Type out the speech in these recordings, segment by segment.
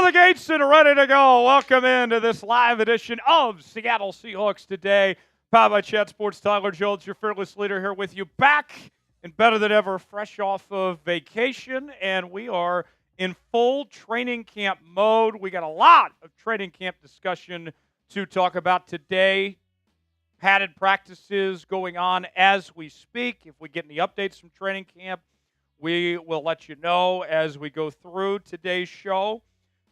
the gates and ready to go. Welcome into this live edition of Seattle Seahawks Today. Powered by Chat Sports. Tyler Jones, your fearless leader, here with you, back and better than ever, fresh off of vacation, and we are in full training camp mode. We got a lot of training camp discussion to talk about today. Padded practices going on as we speak. If we get any updates from training camp, we will let you know as we go through today's show.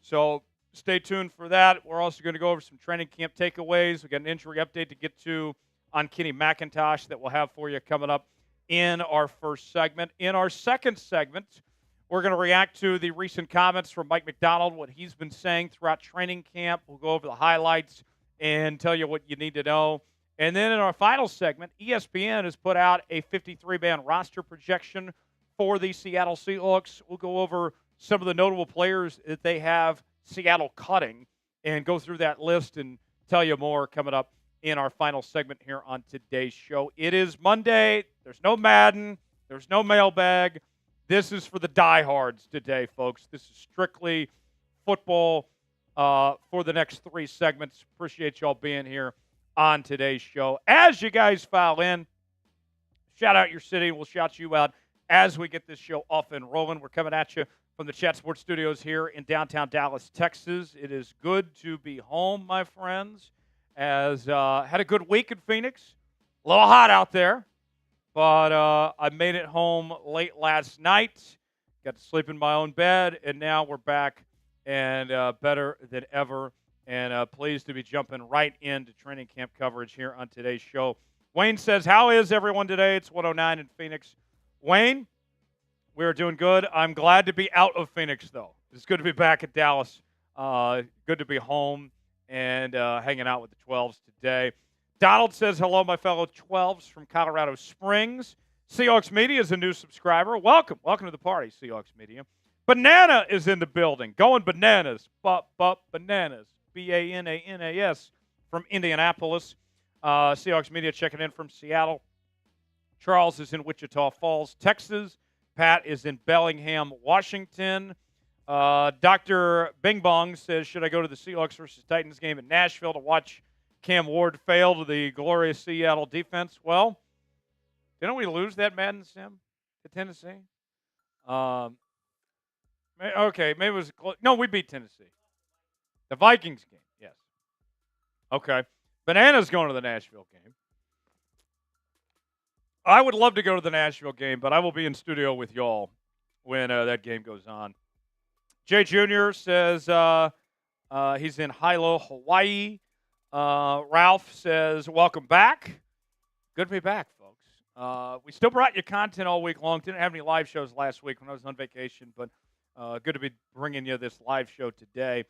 So stay tuned for that. We're also going to go over some training camp takeaways. We've got an injury update to get to on Kenny McIntosh that we'll have for you coming up in our first segment. In our second segment, we're going to react to the recent comments from Mike Macdonald, what he's been saying throughout training camp. We'll go over the highlights and tell you what you need to know. And then in our final segment, ESPN has put out a 53-man roster projection for the Seattle Seahawks. We'll go over some of the notable players that they have Seattle cutting and go through that list and tell you more coming up in our final segment here on today's show. It is Monday. There's no Madden. There's no mailbag. This is for the diehards today, folks. This is strictly football for the next three segments. Appreciate y'all being here on today's show. As you guys file in, shout out your city. We'll shout you out as we get this show off and rolling. We're coming at you from the Chat Sports Studios here in downtown Dallas, Texas. It is good to be home, my friends. As had a good week in Phoenix. A little hot out there, but I made it home late last night. Got to sleep in my own bed, and now we're back and better than ever. And pleased to be jumping right into training camp coverage here on today's show. Wayne says, how is everyone today? It's 109 in Phoenix. Wayne, we are doing good. I'm glad to be out of Phoenix, though. It's good to be back at Dallas. Good to be home and hanging out with the 12s today. Donald says, hello, my fellow 12s from Colorado Springs. Seahawks Media is a new subscriber. Welcome. Welcome to the party, Seahawks Media. Banana is in the building. Going bananas. Bananas. B-A-N-A-N-A-S from Indianapolis. Seahawks Media checking in from Seattle. Charles is in Wichita Falls, Texas. Pat is in Bellingham, Washington. Dr. Bing Bong says, should I go to the Seahawks versus Titans game in Nashville to watch Cam Ward fail to the glorious Seattle defense? Well, didn't we lose that Madden sim to Tennessee? Okay, maybe it was close. No, we beat Tennessee. The Vikings game, yes. Okay. Banana's going to the Nashville game. I would love to go to the Nashville game, but I will be in studio with y'all when that game goes on. Jay Jr. says he's in Hilo, Hawaii. Ralph says, welcome back. Good to be back, folks. We still brought you content all week long. Didn't have any live shows last week when I was on vacation, but good to be bringing you this live show today.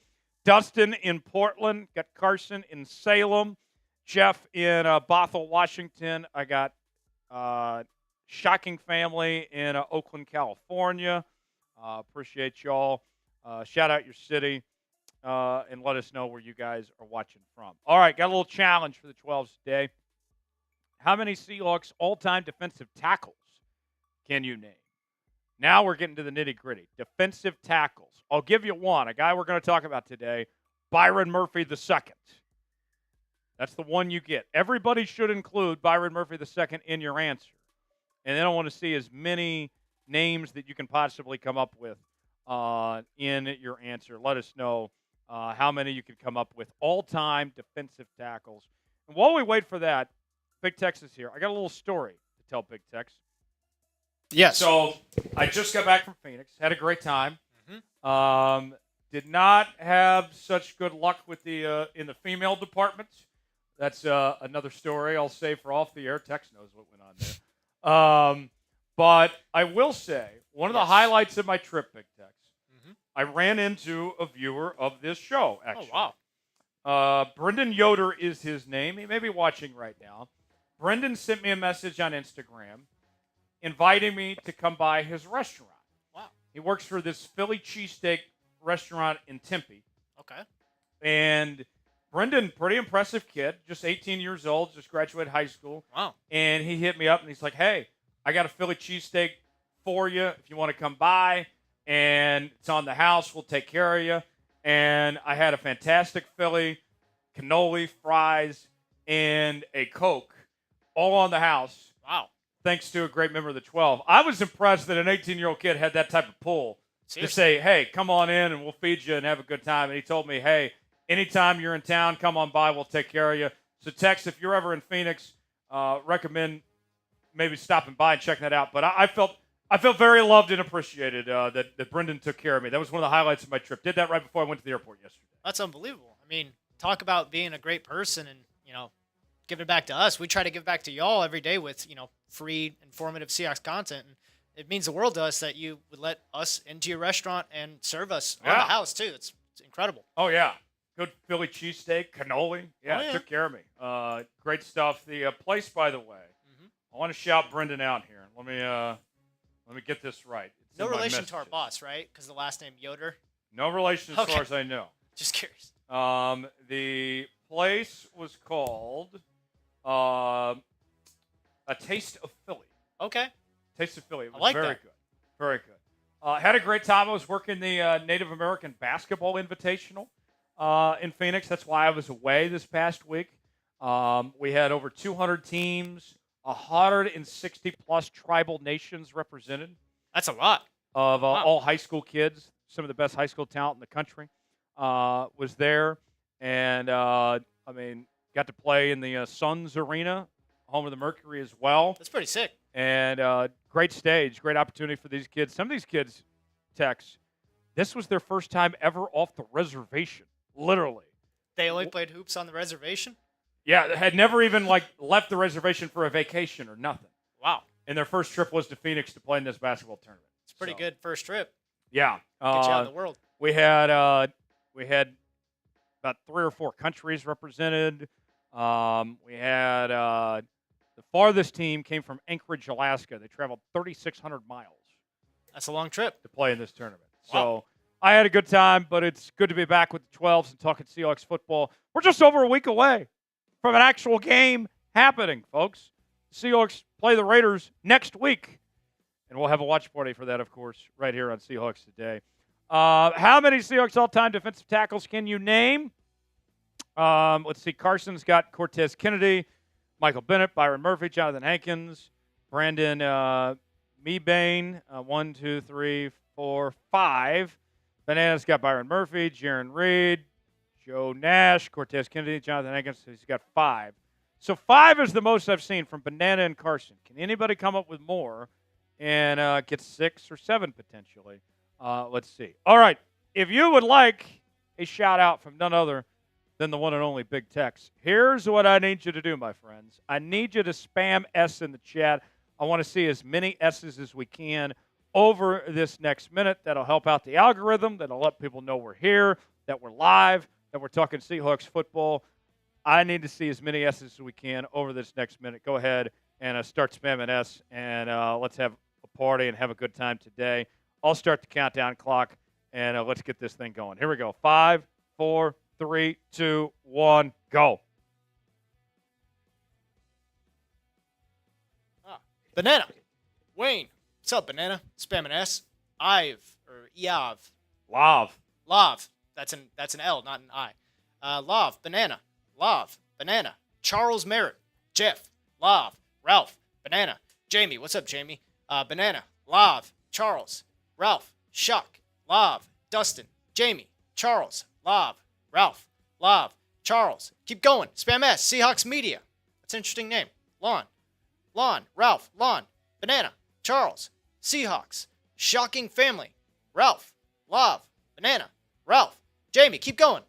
Dustin in Portland. Got Carson in Salem. Jeff in Bothell, Washington. I got Shocking family in Oakland, California. Appreciate y'all. Shout out your city and let us know where you guys are watching from. All right, got a little challenge for the 12s today. How many Seahawks all-time defensive tackles can you name? Now we're getting to the nitty-gritty. Defensive tackles. I'll give you one, a guy we're going to talk about today, Byron Murphy II. That's the one you get. Everybody should include Byron Murphy II in your answer. And then I want to see as many names that you can possibly come up with in your answer. Let us know how many you can come up with all-time defensive tackles. And while we wait for that, Big Tex is here. I got a little story to tell Big Tex. Yes. So I just got back from Phoenix. Had a great time. Did not have such good luck with the in the female department. That's another story I'll save for off the air. Tex knows what went on there. But I will say, one of the highlights of my trip, Big Tex, I ran into a viewer of this show, actually. Oh, wow. Brendan Yoder is his name. He may be watching right now. Brendan sent me a message on Instagram inviting me to come by his restaurant. Wow. He works for this Philly cheesesteak restaurant in Tempe. Okay. And Brendan, pretty impressive kid, just 18 years old, just graduated high school. Wow. And he hit me up and he's like, hey, I got a Philly cheesesteak for you if you want to come by. And it's on the house. We'll take care of you. and I had a fantastic Philly, cannoli, fries, and a Coke all on the house. Wow. Thanks to a great member of the 12. I was impressed that an 18-year-old kid had that type of pull to say, hey, come on in and we'll feed you and have a good time. And he told me, hey, anytime you're in town, come on by. We'll take care of you. So, Tex, if you're ever in Phoenix, recommend maybe stopping by and checking that out. But I felt very loved and appreciated that Brendan took care of me. That was one of the highlights of my trip. Did that right before I went to the airport yesterday. That's unbelievable. I mean, talk about being a great person and, giving it back to us. We try to give back to y'all every day with, free, informative Seahawks content. And it means the world to us that you would let us into your restaurant and serve us on the house, too. It's incredible. Oh, yeah. Good Philly cheesesteak, cannoli. Yeah, took care of me. Great stuff. The place, by the way, I want to shout Brendan out here. Let me get this right. It's no relation to our boss, right? Because the last name Yoder? No relation as far as I know. Just curious. The place was called A Taste of Philly. Okay. Taste of Philly. It was I like very that. good. Very good. Had a great time. I was working the Native American Basketball Invitational in Phoenix. That's why I was away this past week. We had over 200 teams, 160-plus tribal nations represented. That's a lot. Of all high school kids. Some of the best high school talent in the country was there. And, got to play in the Suns Arena, home of the Mercury as well. That's pretty sick. And great stage, great opportunity for these kids. Some of these kids, Tex, this was their first time ever off the reservation, literally. They only played hoops on the reservation? Yeah, they had never even, left the reservation for a vacation or nothing. Wow. And their first trip was to Phoenix to play in this basketball tournament. It's a pretty good first trip. Yeah. Get you out in the world. We had about 3 or 4 countries represented. We had the farthest team came from Anchorage, Alaska. They traveled 3,600 miles. That's a long trip To play in this tournament. Wow. So I had a good time, but it's good to be back with the 12s and talking Seahawks football. We're just over a week away from an actual game happening, folks. The Seahawks play the Raiders next week. And we'll have a watch party for that, of course, right here on Seahawks Today. How many Seahawks all-time defensive tackles can you name? Let's see. Carson's got Cortez Kennedy, Michael Bennett, Byron Murphy, Jonathan Hankins, Brandon Mebane, 1, 2, 3, 4, 5. Banana's got Byron Murphy, Jaron Reed, Joe Nash, Cortez Kennedy, Jonathan Hankins. He's got 5. So 5 is the most I've seen from Banana and Carson. Can anybody come up with more and get 6 or 7 potentially? Let's see. All right. If you would like a shout-out from none other than the one and only Big Tex, here's what I need you to do, my friends. I need you to spam S in the chat. I want to see as many S's as we can over this next minute. That'll help out the algorithm. That'll let people know we're here, that we're live, that we're talking Seahawks football. I need to see as many S's as we can over this next minute. Go ahead and start spamming S, and let's have a party and have a good time today. I'll start the countdown clock, and let's get this thing going. Here we go. 5, 4, 3, 2, 1, go. Banana. Wayne. What's up, Banana? Spamming S. Ive. Or Eav. Lav. Lav. That's an L, not an I. Lav. Banana. Lav. Banana. Charles Merritt. Jeff. Lav. Ralph. Banana. Jamie. What's up, Jamie? Banana. Lav. Charles. Ralph. Shuck. Lav. Dustin. Jamie. Charles. Lav. Ralph. Lav. Charles. Keep going. Spam S. Seahawks Media. That's an interesting name. Lon. Ralph. Lon. Banana. Charles. Seahawks. Shocking Family. Ralph. Lav. Banana. Ralph. Jamie. Keep going.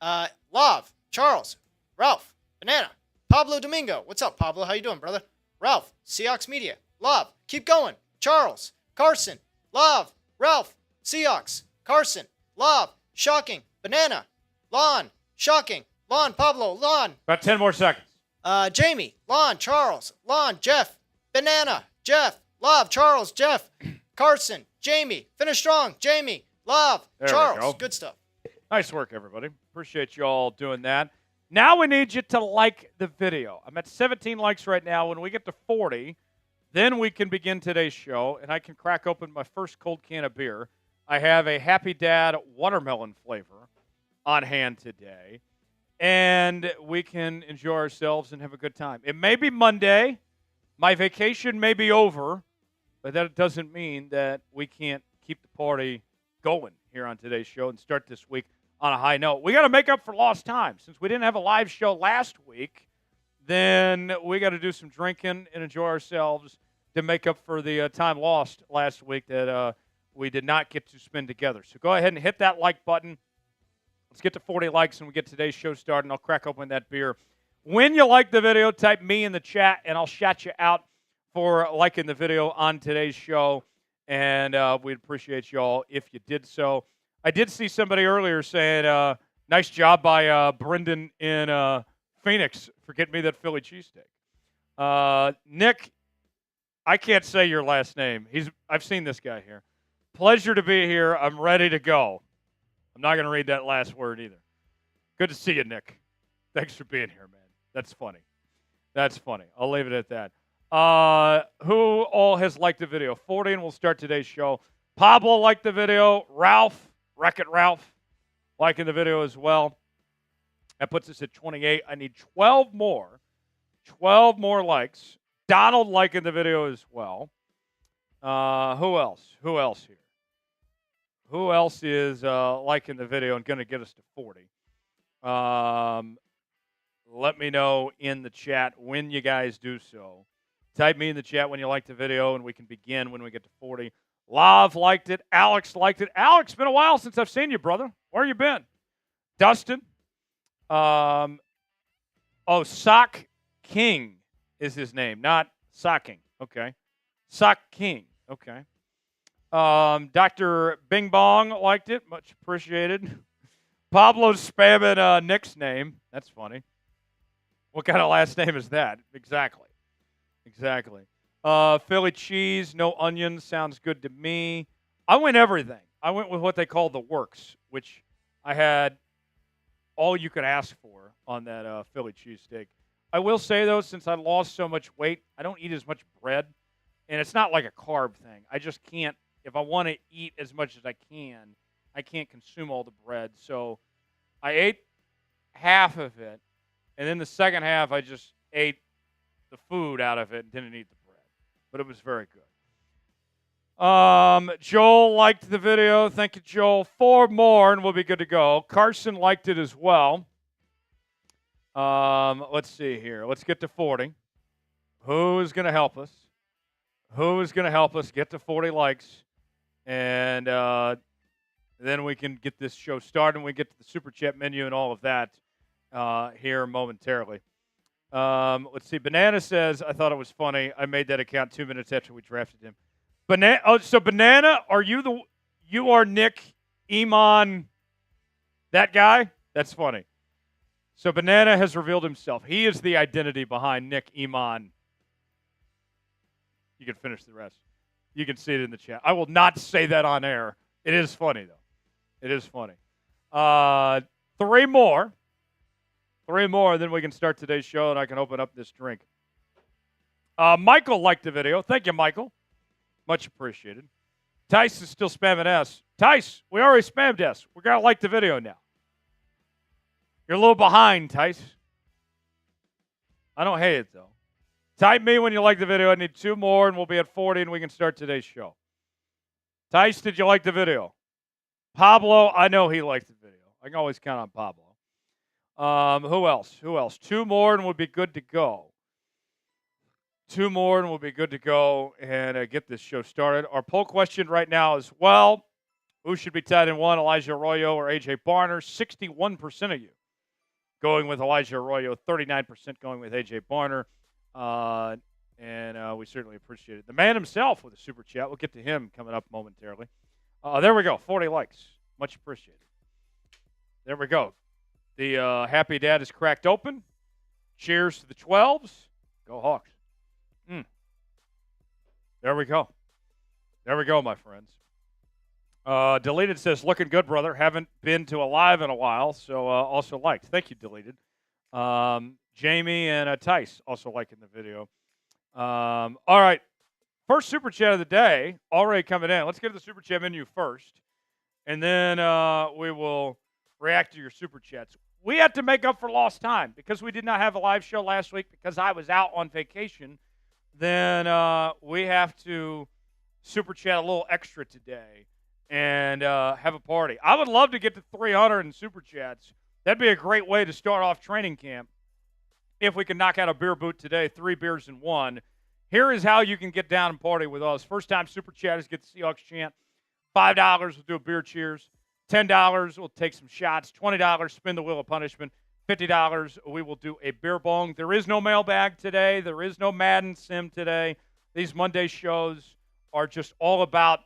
Lav. Charles. Ralph. Banana. Pablo Domingo. What's up, Pablo? How you doing, brother? Ralph. Seahawks Media. Lav. Keep going. Charles. Carson. Lav. Ralph. Seahawks. Carson. Lav. Shocking. Banana. Lon. Shocking. Lon. Pablo. Lon. About 10 more seconds. Jamie. Lon. Charles. Lon. Jeff. Banana. Jeff. Lav. Charles. Jeff. Carson. Jamie. Finish strong. Jamie. Lav. There we Charles. go. Good stuff. Nice work, everybody. Appreciate you all doing that. Now we need you to like the video. I'm at 17 likes right now. When we get to 40, then we can begin today's show, and I can crack open my first cold can of beer. I have a Happy Dad watermelon flavor on hand today, and we can enjoy ourselves and have a good time. It may be Monday. My vacation may be over, but that doesn't mean that we can't keep the party going here on today's show and start this week on a high note. We got to make up for lost time. Since we didn't have a live show last week, then we got to do some drinking and enjoy ourselves to make up for the time lost last week that we did not get to spend together. So go ahead and hit that like button. Let's get to 40 likes and we get today's show started, and I'll crack open that beer. When you like the video, type me in the chat, and I'll shout you out for liking the video on today's show, and we'd appreciate you all if you did so. I did see somebody earlier saying, nice job by Brendan in Phoenix for getting me that Philly cheesesteak. Nick, I can't say your last name. I've seen this guy here. Pleasure to be here. I'm ready to go. I'm not going to read that last word either. Good to see you, Nick. Thanks for being here, man. That's funny. That's funny. I'll leave it at that. Who all has liked the video? 40, and we'll start today's show. Pablo liked the video. Ralph, Wreck-It Ralph, liking the video as well. That puts us at 28. I need 12 more. 12 more likes. Donald liking the video as well. Who else? Who else here? Who else is liking the video and going to get us to 40? Let me know in the chat when you guys do so. Type me in the chat when you like the video, and we can begin when we get to 40. Lav liked it. Alex liked it. Alex, been a while since I've seen you, brother. Where you been? Dustin. Sock King is his name, not Socking. Okay. Sock King. Okay. Dr. Bing Bong liked it. Much appreciated. Pablo's spamming Nick's name. That's funny. What kind of last name is that? Exactly. Philly cheese, no onions. Sounds good to me. I went everything. I went with what they call the works, which I had all you could ask for on that Philly cheesesteak. I will say, though, since I lost so much weight, I don't eat as much bread. And it's not like a carb thing. I just can't. If I want to eat as much as I can't consume all the bread. So I ate half of it, and then the second half I just ate the food out of it and didn't eat the bread. But it was very good. Joel liked the video. Thank you, Joel. 4 more, and we'll be good to go. Carson liked it as well. Let's see here. Let's get to 40. Who's going to help us? Who's going to help us get to 40 likes? And then we can get this show started, and we get to the Super Chat menu and all of that here momentarily. Let's see. Banana says, I thought it was funny. I made that account 2 minutes after we drafted him. So Banana, you are Nick Iman, that guy? That's funny. So Banana has revealed himself. He is the identity behind Nick Iman. You can finish the rest. You can see it in the chat. I will not say that on air. It is funny, though. It is funny. 3 more. 3 more, then we can start today's show, and I can open up this drink. Michael liked the video. Thank you, Michael. Much appreciated. Tice is still spamming S. Tice, we already spammed S. We got to like the video now. You're a little behind, Tice. I don't hate it, though. Type me when you like the video. I need 2 more, and we'll be at 40, and we can start today's show. Tice, did you like the video? Pablo, I know he liked the video. I can always count on Pablo. Who else? 2 more, and we'll be good to go. 2 more, and we'll be good to go and get this show started. Our poll question right now is, well, who should be tight end 1, Elijah Arroyo or A.J. Barner? 61% of you going with Elijah Arroyo, 39% going with A.J. Barner. And we certainly appreciate it. The man himself with a super chat. We'll get to him coming up momentarily. There we go. 40 likes. Much appreciated. There we go. The Happy Dad is cracked open. Cheers to the 12s. Go Hawks. There we go. There we go, my friends. Deleted says, looking good, brother. Haven't been to a live in a while, so also liked. Thank you, Deleted. Jamie and Tice also liking the video. All right. First Super Chat of the day already coming in. Let's get to the Super Chat menu first. and then we will react to your Super Chats. We had to make up for lost time because we did not have a live show last week because I was out on vacation. Then we have to Super Chat a little extra today and have a party. I would love to get to 300 in Super Chats. That'd be a great way to start off training camp if we can knock out a beer boot today, 3 beers in 1. Here is how you can get down and party with us. First time Super Chatters get the Seahawks chant. $5, we'll do a beer cheers. $10, we'll take some shots. $20, spin the wheel of punishment. $50, we will do a beer bong. There is no mailbag today. There is no Madden Sim today. These Monday shows are just all about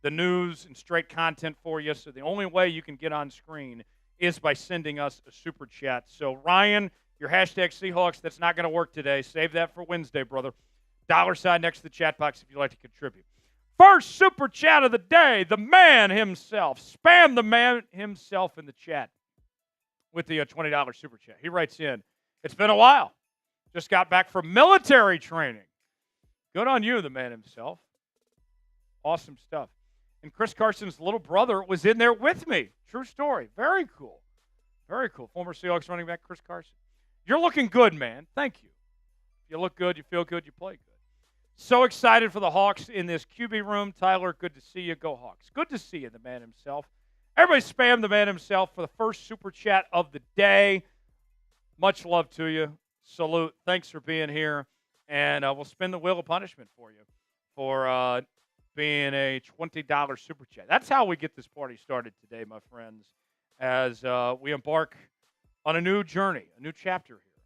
the news and straight content for you. So the only way you can get on screen is by sending us a Super Chat. So, Ryan, your hashtag Seahawks, that's not going to work today. Save that for Wednesday, brother. $sign next to the chat box if you'd like to contribute. First Super Chat of the day, the man himself. Spam the man himself in the chat with the $20 Super Chat. He writes in, it's been a while. Just got back from military training. Good on you, the man himself. Awesome stuff. And Chris Carson's little brother was in there with me. True story. Very cool. Very cool. Former Seahawks running back Chris Carson. You're looking good, man. Thank you. You look good, you feel good, you play good. So excited for the Hawks in this QB room. Tyler, good to see you. Go Hawks. Good to see you, the man himself. Everybody spam the man himself for the first Super Chat of the day. Much love to you. Salute. Thanks for being here. And we'll spin the wheel of punishment for you for being a $20 Super Chat. That's how we get this party started today, my friends, as we embark on a new journey, a new chapter here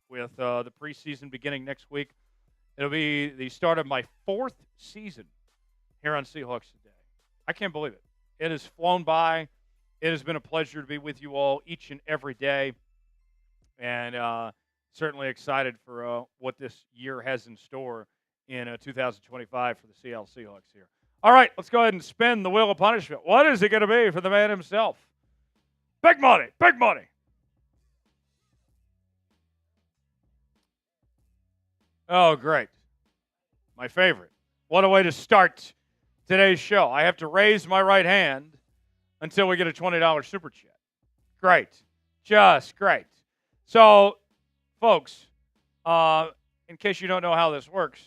with the preseason beginning next week. It'll be the start of my 4th season here on Seahawks Today. I can't believe it. It has flown by. It has been a pleasure to be with you all each and every day. And certainly excited for what this year has in store in 2025 for the Seattle Seahawks here. All right, let's go ahead and spin the wheel of punishment. What is it going to be for the man himself? Big money, big money. Oh, great. My favorite. What a way to start today's show. I have to raise my right hand until we get a $20 Super Chat. Great. Just great. So, folks, in case you don't know how this works,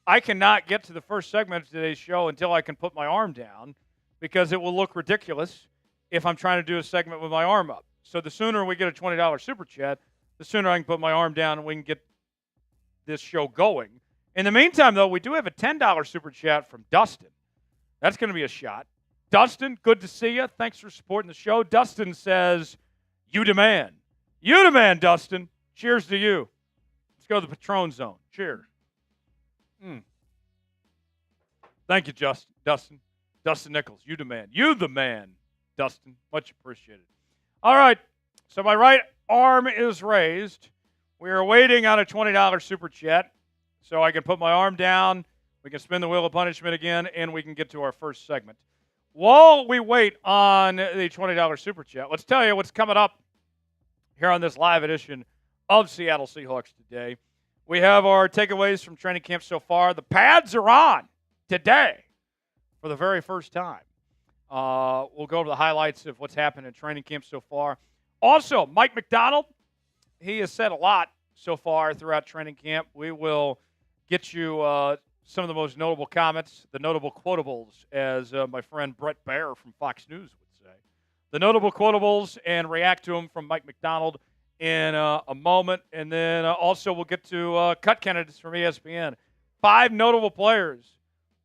I cannot get to the first segment of today's show until I can put my arm down because it will look ridiculous if I'm trying to do a segment with my arm up. So the sooner we get a $20 Super Chat, the sooner I can put my arm down and we can get this show going. In the meantime, though, we do have a $10 Super Chat from Dustin. That's going to be a shot. Dustin, good to see you. Thanks for supporting the show. Dustin says, you demand. You demand, Dustin. Cheers to you. Let's go to the Patron Zone. Cheers. Thank you, Dustin. Dustin Nichols, you demand. You the man, Dustin. Much appreciated. All right, so my right arm is raised. We are waiting on a $20 Super Chat so I can put my arm down, we can spin the wheel of punishment again, and we can get to our first segment. While we wait on the $20 Super Chat, let's tell you what's coming up here on this live edition of Seattle Seahawks Today. We have our takeaways from training camp so far. The pads are on today for the very first time. We'll go over the highlights of what's happened in training camp so far. Also, Mike Macdonald, he has said a lot so far throughout training camp. We will get you some of the most notable comments, the notable quotables, as my friend Brett Baer from Fox News would say. The notable quotables and react to them from Mike Macdonald in a moment. And then also we'll get to cut candidates from ESPN. 5 notable players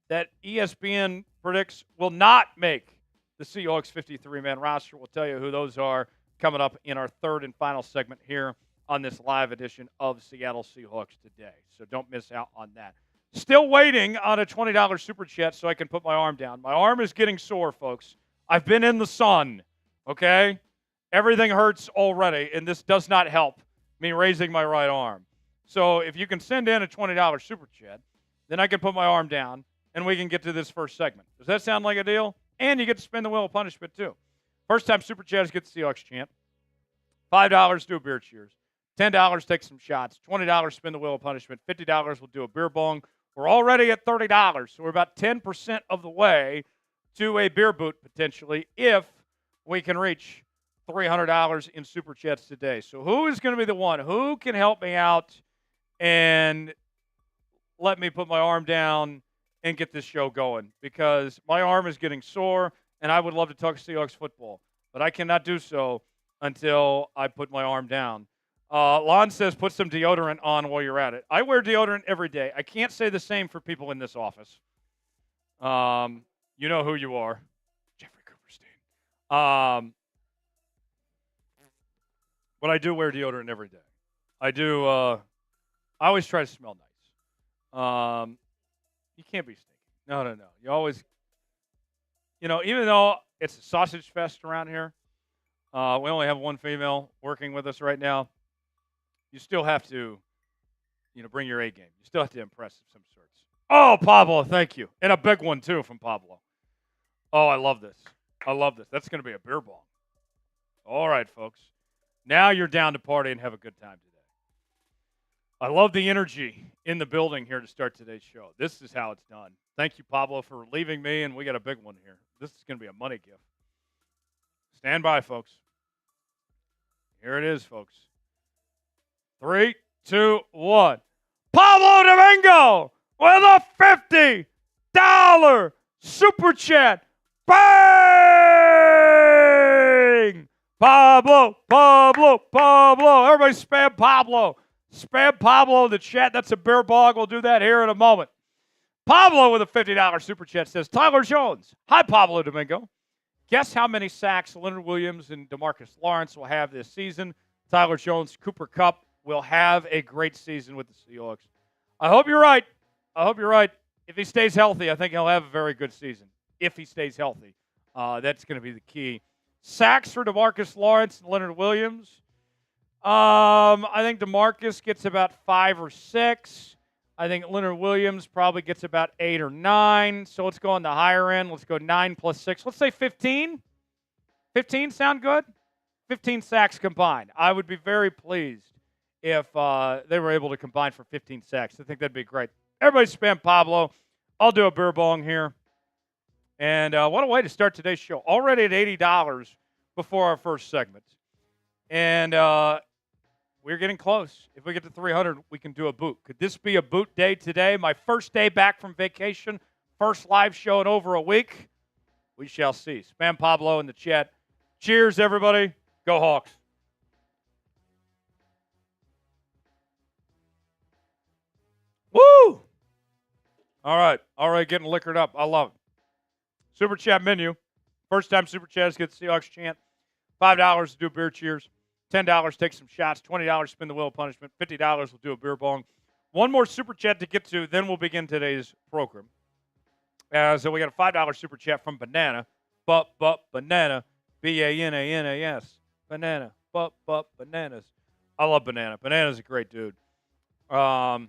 that ESPN predicts will not make the Seahawks 53-man roster. We'll tell you who those are coming up in our third and final segment here on this live edition of Seattle Seahawks Today. So don't miss out on that. Still waiting on a $20 Super Chat so I can put my arm down. My arm is getting sore, folks. I've been in the sun, okay? Everything hurts already, and this does not help me raising my right arm. So if you can send in a $20 Super Chat, then I can put my arm down, and we can get to this first segment. Does that sound like a deal? And you get to spin the wheel of punishment, too. First time Super Chatters get the Seahawks chant. $5, do a beer cheers. $10, take some shots. $20, spin the wheel of punishment. $50, we'll do a beer bong. We're already at $30, so we're about 10% of the way to a beer boot potentially if we can reach $300 in Super Chats today. So who is going to be the one? Who can help me out and let me put my arm down and get this show going? Because my arm is getting sore, and I would love to talk Seahawks football, but I cannot do so until I put my arm down. Lon says put some deodorant on while you're at it. I wear deodorant every day. I can't say the same for people in this office. You know who you are. Jeffrey Cooperstein. But I do wear deodorant every day. I do. I always try to smell nice. You can't be stinky. No. You always, even though it's a sausage fest around here, we only have one female working with us right now. You still have to, bring your A game. You still have to impress of some sorts. Oh, Pablo, thank you. And a big one, too, from Pablo. Oh, I love this. That's going to be a beer bong. All right, folks. Now you're down to party and have a good time today. I love the energy in the building here to start today's show. This is how it's done. Thank you, Pablo, for leaving me, and we got a big one here. This is going to be a money gift. Stand by, folks. Here it is, folks. 3, 2, 1. Pablo Domingo with a $50 Super Chat. Bang! Pablo. Everybody spam Pablo. Spam Pablo in the chat. That's a bear bog. We'll do that here in a moment. Pablo with a $50 Super Chat says, Tyler Jones. Hi, Pablo Domingo. Guess how many sacks Leonard Williams and DeMarcus Lawrence will have this season? Tyler Jones, Cooper Kupp will have a great season with the Seahawks. I hope you're right. If he stays healthy, I think he'll have a very good season. If he stays healthy, that's going to be the key. Sacks for DeMarcus Lawrence and Leonard Williams. I think DeMarcus gets about 5 or 6. I think Leonard Williams probably gets about 8 or 9. So let's go on the higher end. Let's go 9 plus 6. Let's say 15. 15 sound good? 15 sacks combined. I would be very pleased if they were able to combine for 15 sacks. I think that'd be great. Everybody spam Pablo. I'll do a beer bong here. And what a way to start today's show. Already at $80 before our first segment. And we're getting close. If we get to 300, we can do a boot. Could this be a boot day today? My first day back from vacation. First live show in over a week. We shall see. Spam Pablo in the chat. Cheers, everybody. Go Hawks. Woo! All right. Already getting liquored up. I love it. Super Chat menu. First time Super Chats get the Seahawks chant. $5 to do beer cheers. $10 take some shots. $20 spin the wheel of punishment. $50 will do a beer bong. One more Super Chat to get to, then we'll begin today's program. So we got a $5 Super Chat from Banana. Banana. Bananas. Banana. Bananas. I love Banana. Banana's a great dude. And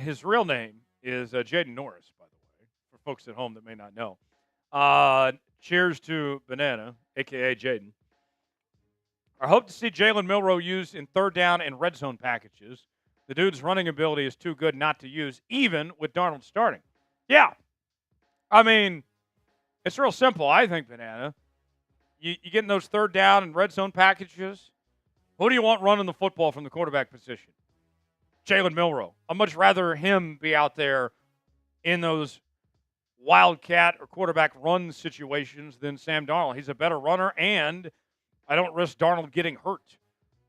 his real name is Jaden Norris, by the way, for folks at home that may not know. Cheers to Banana, a.k.a. Jaden. I hope to see Jalen Milroe used in third down and red zone packages. The dude's running ability is too good not to use, even with Darnold starting. Yeah. I mean, it's real simple, I think, Banana. You get in those third down and red zone packages. Who do you want running the football from the quarterback position? Jalen Milroe. I'd much rather him be out there in those wildcat or quarterback run situations than Sam Darnold. He's a better runner, and I don't risk Darnold getting hurt.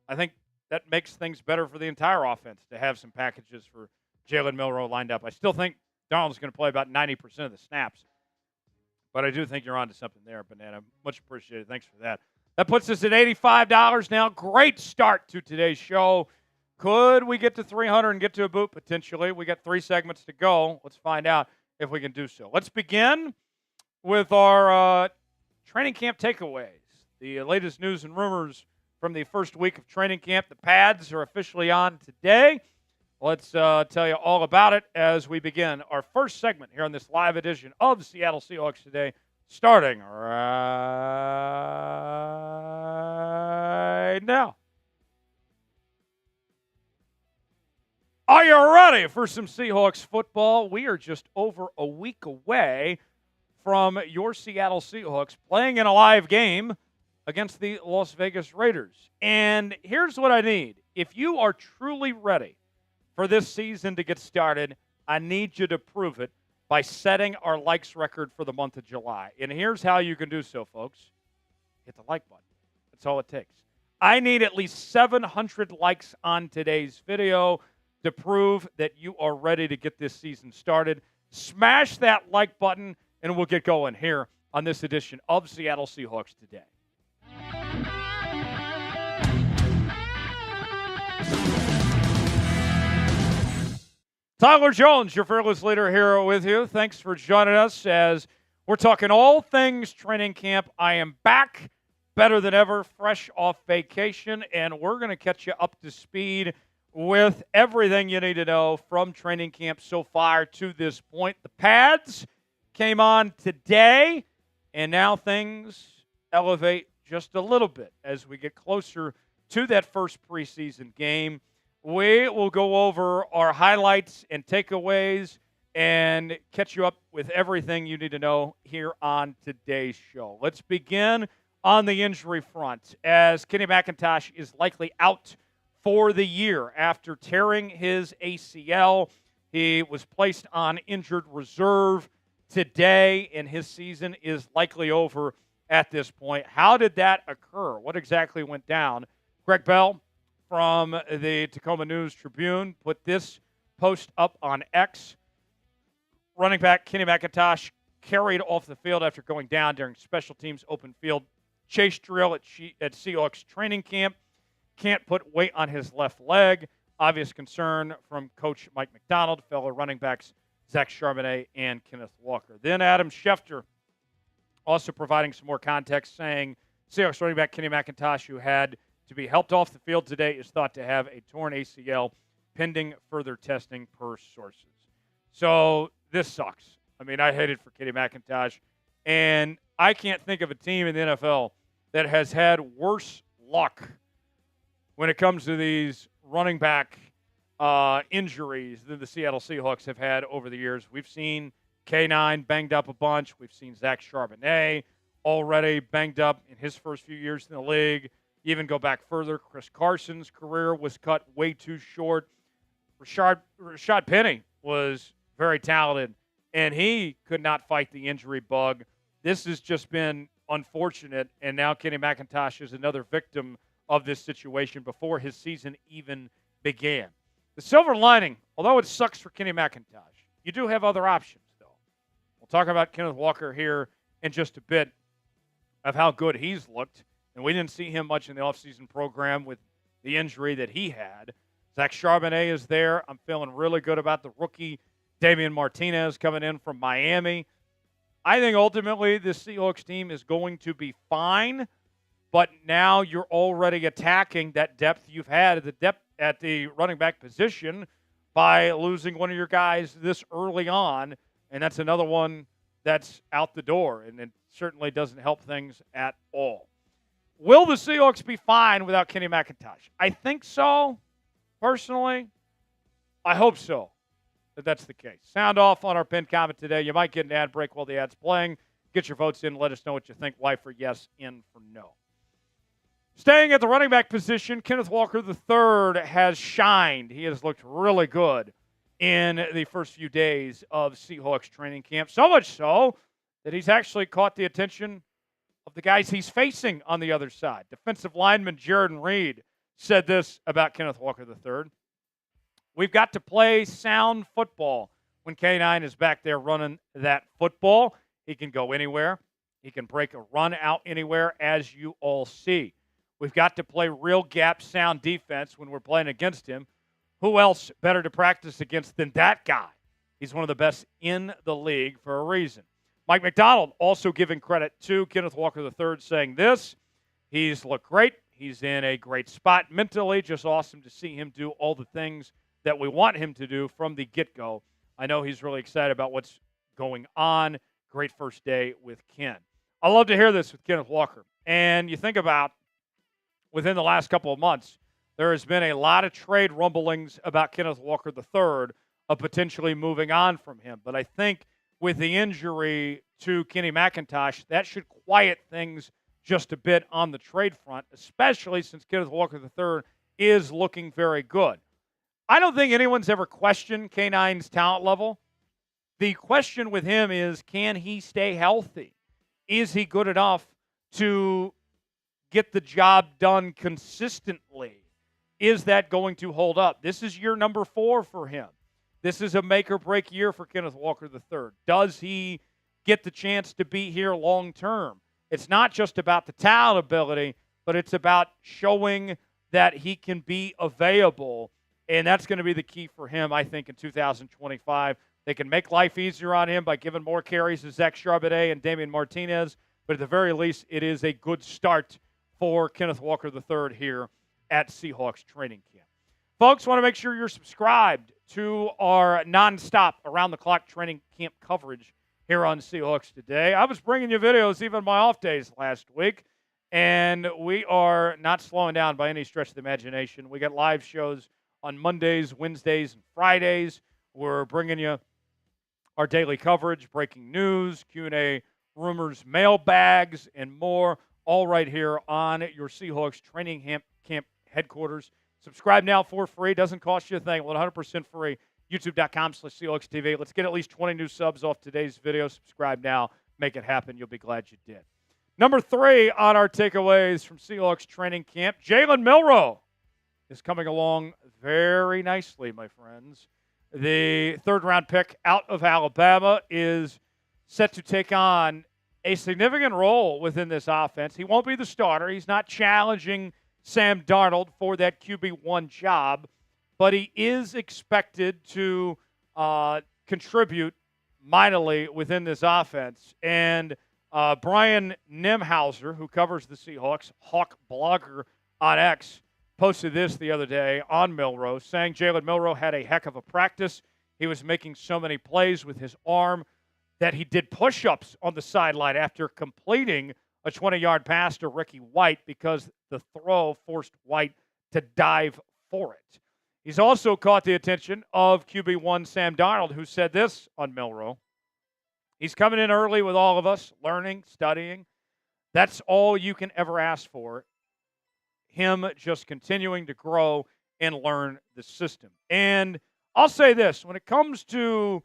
I think that makes things better for the entire offense to have some packages for Jalen Milroe lined up. I still think Darnold's going to play about 90% of the snaps, but I do think you're onto something there, Banana. Much appreciated. Thanks for that. That puts us at $85 now. Great start to today's show. Could we get to 300 and get to a boot potentially? We got 3 segments to go. Let's find out if we can do so. Let's begin with our training camp takeaways. The latest news and rumors from the first week of training camp. The pads are officially on today. Let's tell you all about it as we begin our first segment here on this live edition of Seattle Seahawks Today, starting right now. Are you ready for some Seahawks football? We are just over a week away from your Seattle Seahawks playing in a live game against the Las Vegas Raiders. And here's what I need. If you are truly ready for this season to get started, I need you to prove it by setting our likes record for the month of July. And here's how you can do so, folks. Hit the like button. That's all it takes. I need at least 700 likes on today's video to prove that you are ready to get this season started. Smash that like button, and we'll get going here on this edition of Seattle Seahawks Today. Tyler Jones, your fearless leader, here with you. Thanks for joining us as we're talking all things training camp. I am back better than ever, fresh off vacation, and we're going to catch you up to speed with everything you need to know from training camp so far to this point. The pads came on today, and now things elevate just a little bit as we get closer to that first preseason game. We will go over our highlights and takeaways and catch you up with everything you need to know here on today's show. Let's begin on the injury front, as Kenny McIntosh is likely out for the year after tearing his ACL. He was placed on injured reserve today, and his season is likely over at this point. How did that occur? What exactly went down? Greg Bell from the Tacoma News-Tribune put this post up on X. Running back Kenny McIntosh carried off the field after going down during special teams open field chase drill at Seahawks Training Camp. Can't put weight on his left leg. Obvious concern from Coach Mike Macdonald, fellow running backs Zach Charbonnet and Kenneth Walker. Then Adam Schefter also providing some more context, saying Seahawks running back Kenny McIntosh, who had to be helped off the field today, is thought to have a torn ACL pending further testing per sources. So this sucks. I mean, I hate it for Kenny McIntosh, and I can't think of a team in the NFL that has had worse luck when it comes to these running back injuries than the Seattle Seahawks have had over the years. We've seen K9 banged up a bunch. We've seen Zach Charbonnet already banged up in his first few years in the league. Even go back further, Chris Carson's career was cut way too short. Rashad Penny was very talented, and he could not fight the injury bug. This has just been unfortunate, and now Kenny McIntosh is another victim of this situation before his season even began. The silver lining, although it sucks for Kenny McIntosh, you do have other options, though. We'll talk about Kenneth Walker here in just a bit of how good he's looked. And we didn't see him much in the offseason program with the injury that he had. Zach Charbonnet is there. I'm feeling really good about the rookie Damian Martinez coming in from Miami. I think ultimately this Seahawks team is going to be fine, but now you're already attacking that depth you've had at the running back position by losing one of your guys this early on, and that's another one that's out the door, and it certainly doesn't help things at all. Will the Seahawks be fine without Kenny McIntosh? I think so, personally. I hope so, that's the case. Sound off on our pinned comment today. You might get an ad break while the ad's playing. Get your votes in. Let us know what you think. Y for yes, in for no. Staying at the running back position, Kenneth Walker III has shined. He has looked really good in the first few days of Seahawks training camp. So much so that he's actually caught the attention of the guys he's facing on the other side. Defensive lineman Jared Reed said this about Kenneth Walker III. We've got to play sound football when K9 is back there running that football. He can go anywhere. He can break a run out anywhere, as you all see. We've got to play real gap sound defense when we're playing against him. Who else better to practice against than that guy? He's one of the best in the league for a reason. Mike Macdonald also giving credit to Kenneth Walker III, saying this. He's looked great. He's in a great spot mentally. Just awesome to see him do all the things that we want him to do from the get-go. I know he's really excited about what's going on. Great first day with Ken. I love to hear this with Kenneth Walker. And you think about within the last couple of months, there has been a lot of trade rumblings about Kenneth Walker III of potentially moving on from him. But I think with the injury to Kenny McIntosh, that should quiet things just a bit on the trade front, especially since Kenneth Walker III is looking very good. I don't think anyone's ever questioned K9's talent level. The question with him is, can he stay healthy? Is he good enough to get the job done consistently? Is that going to hold up? This is year number 4 for him. This is a make-or-break year for Kenneth Walker III. Does he get the chance to be here long term? It's not just about the talent ability, but it's about showing that he can be available, and that's going to be the key for him, I think, in 2025. They can make life easier on him by giving more carries to Zach Charbonnet and Damian Martinez, but at the very least, it is a good start for Kenneth Walker III here at Seahawks Training Camp. Folks, want to make sure you're subscribed to our nonstop, around-the-clock training camp coverage here on Seahawks Today. I was bringing you videos even my off days last week, and we are not slowing down by any stretch of the imagination. We got live shows on Mondays, Wednesdays, and Fridays. We're bringing you our daily coverage, breaking news, Q&A, rumors, mailbags, and more, all right here on your Seahawks Training Camp headquarters. Subscribe now for free. Doesn't cost you a thing. 100% free. YouTube.com/Seahawks TV. Let's get at least 20 new subs off today's video. Subscribe now. Make it happen. You'll be glad you did. Number 3 on our takeaways from Seahawks Training Camp, Jalen Milroe is coming along very nicely, my friends. The third-round pick out of Alabama is set to take on a significant role within this offense. He won't be the starter. He's not challenging Sam Darnold for that QB1 job, but he is expected to contribute mightily within this offense. And Brian Nimhauser, who covers the Seahawks, Hawk blogger on X, posted this the other day on Milroe, saying Jalen Milroe had a heck of a practice. He was making so many plays with his arm that he did push-ups on the sideline after completing a 20-yard pass to Ricky White because the throw forced White to dive for it. He's also caught the attention of QB1 Sam Darnold, who said this on Milroe. He's coming in early with all of us, learning, studying. That's all you can ever ask for. Him just continuing to grow and learn the system. And I'll say this, when it comes to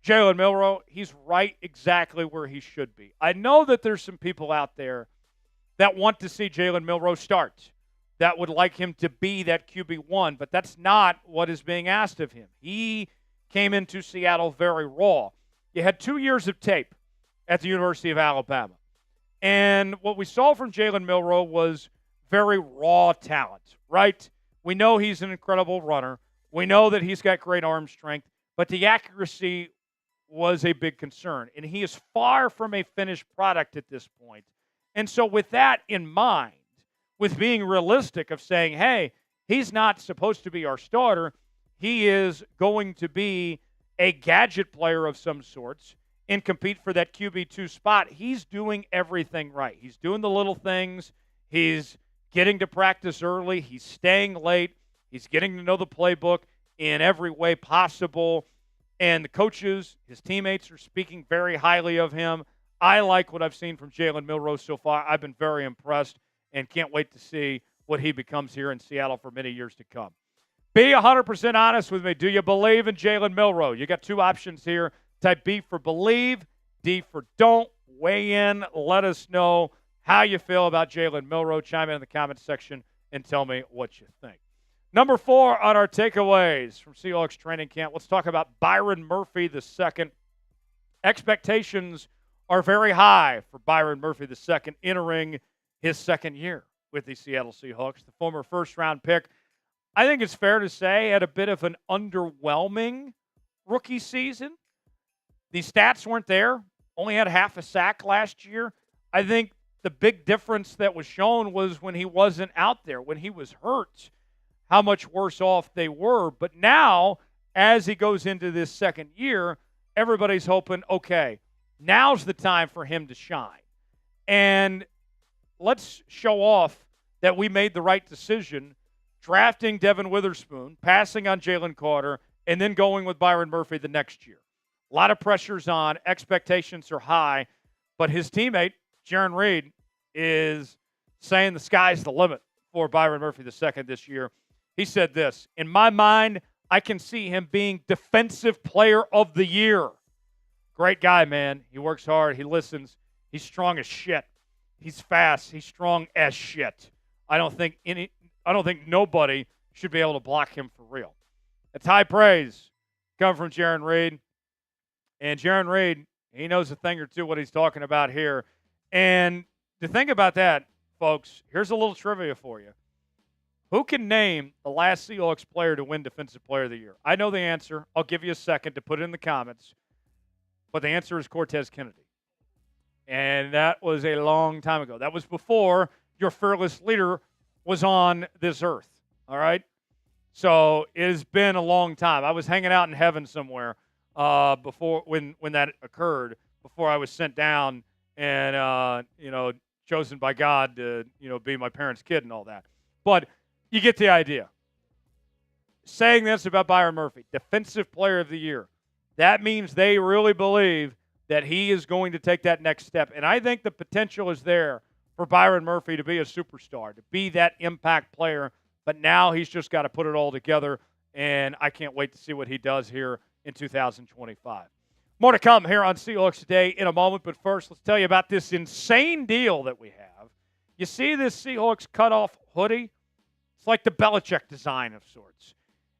Jalen Milroe, he's right exactly where he should be. I know that there's some people out there that want to see Jalen Milroe start, that would like him to be that QB1, but that's not what is being asked of him. He came into Seattle very raw. You had 2 years of tape at the University of Alabama. And what we saw from Jalen Milroe was very raw talent, right? We know he's an incredible runner. We know that he's got great arm strength, but the accuracy was a big concern. And he is far from a finished product at this point. And so with that in mind, with being realistic of saying, hey, he's not supposed to be our starter, he is going to be a gadget player of some sorts and compete for that QB2 spot, he's doing everything right. He's doing the little things. He's getting to practice early. He's staying late. He's getting to know the playbook in every way possible. And the coaches, his teammates are speaking very highly of him. I like what I've seen from Jalen Milroe so far. I've been very impressed and can't wait to see what he becomes here in Seattle for many years to come. Be 100% honest with me. Do you believe in Jalen Milroe? You got two options here. Type B for believe, D for don't. Weigh in. Let us know how you feel about Jalen Milroe. Chime in the comments section and tell me what you think. Number 4 on our takeaways from Seahawks Training Camp. Let's talk about Byron Murphy II. Expectations are very high for Byron Murphy II entering his second year with the Seattle Seahawks. The former first-round pick, I think it's fair to say, had a bit of an underwhelming rookie season. The stats weren't there. Only had half a sack last year. I think the big difference that was shown was when he wasn't out there, when he was hurt, how much worse off they were. But now, as he goes into this second year, everybody's hoping, okay, now's the time for him to shine. And let's show off that we made the right decision drafting Devin Witherspoon, passing on Jalen Carter, and then going with Byron Murphy the next year. A lot of pressure's on. Expectations are high. But his teammate, Jarran Reed, is saying the sky's the limit for Byron Murphy II this year. He said this, "In my mind, I can see him being Defensive Player of the Year." Great guy, man. He works hard. He listens. He's strong as shit. He's fast. He's strong as shit. I don't think nobody should be able to block him for real. It's high praise coming from Jarran Reed. And Jarran Reed, he knows a thing or two what he's talking about here. And to think about that, folks, here's a little trivia for you. Who can name the last Seahawks player to win Defensive Player of the Year? I know the answer. I'll give you a second to put it in the comments. But the answer is Cortez Kennedy. And that was a long time ago. That was before your fearless leader was on this earth. All right? So it has been a long time. I was hanging out in heaven somewhere before when that occurred, before I was sent down and, chosen by God to, be my parents' kid and all that. But you get the idea. Saying this about Byron Murphy, Defensive Player of the Year, that means they really believe that he is going to take that next step. And I think the potential is there for Byron Murphy to be a superstar, to be that impact player. But now he's just got to put it all together, and I can't wait to see what he does here in 2025. More to come here on Seahawks Today in a moment, but first, let's tell you about this insane deal that we have. You see this Seahawks cutoff hoodie? It's like the Belichick design of sorts.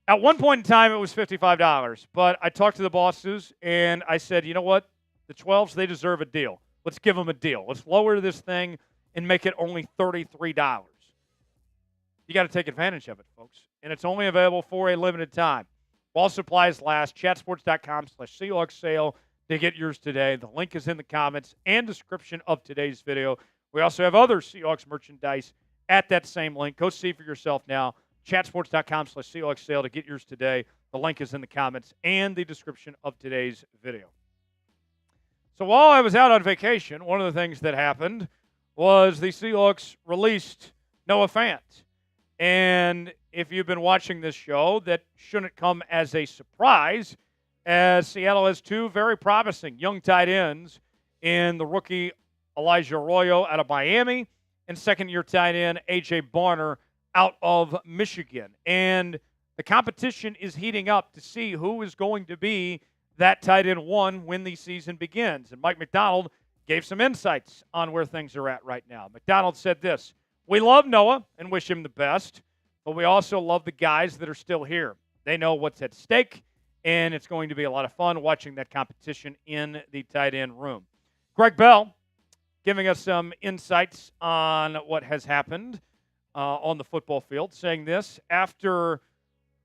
At one point in time, it was $55, but I talked to the bosses, and I said, you know what? The 12s, they deserve a deal. Let's give them a deal. Let's lower this thing and make it only $33. You got to take advantage of it, folks. And it's only available for a limited time. While supplies last, chatsports.com/Seahawks sale to get yours today. The link is in the comments and description of today's video. We also have other Seahawks merchandise at that same link. Go see for yourself now. Chatsports.com/Seahawks sale to get yours today. The link is in the comments and the description of today's video. So while I was out on vacation, one of the things that happened was the Seahawks released Noah Fant. And if you've been watching this show, that shouldn't come as a surprise, as Seattle has two very promising young tight ends in the rookie Elijah Arroyo out of Miami and second-year tight end A.J. Barner out of Michigan. And the competition is heating up to see who is going to be that tight end one when the season begins. And Mike Macdonald gave some insights on where things are at right now. Macdonald said this: "We love Noah and wish him the best, but we also love the guys that are still here. They know what's at stake, and it's going to be a lot of fun watching that competition in the tight end room." Greg Bell giving us some insights on what has happened on the football field, saying this: after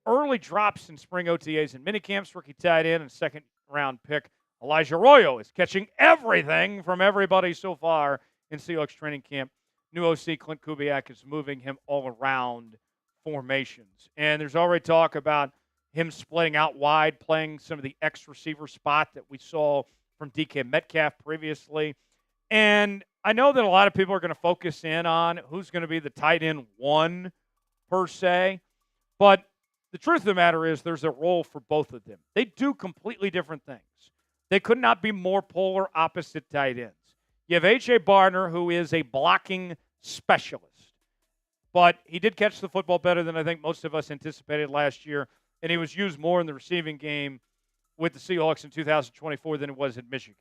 early drops in spring OTAs and minicamps, rookie tight end and second-round pick Elijah Arroyo is catching everything from everybody so far in Seahawks Training Camp. New OC Clint Kubiak is moving him all around formations. And there's already talk about him splitting out wide, playing some of the X receiver spot that we saw from DK Metcalf previously. And I know that a lot of people are going to focus in on who's going to be the tight end one per se. But the truth of the matter is there's a role for both of them. They do completely different things. They could not be more polar opposite tight ends. You have A.J. Barner, who is a blocking specialist. But he did catch the football better than I think most of us anticipated last year, and he was used more in the receiving game with the Seahawks in 2024 than it was at Michigan.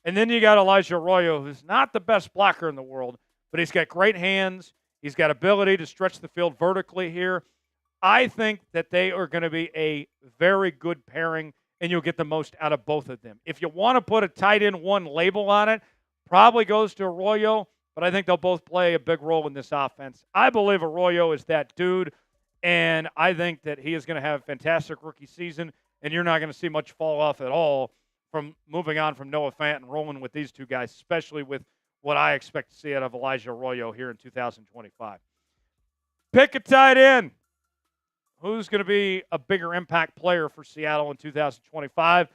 And then you got Elijah Arroyo, who's not the best blocker in the world, but he's got great hands. He's got ability to stretch the field vertically here. I think that they are going to be a very good pairing, and you'll get the most out of both of them. If you want to put a tight end one label on it, probably goes to Arroyo, but I think they'll both play a big role in this offense. I believe Arroyo is that dude, and I think that he is going to have a fantastic rookie season, and you're not going to see much fall off at all from moving on from Noah Fant and rolling with these two guys, especially with what I expect to see out of Elijah Arroyo here in 2025. Pick a tight end. Who's going to be a bigger impact player for Seattle in 2025?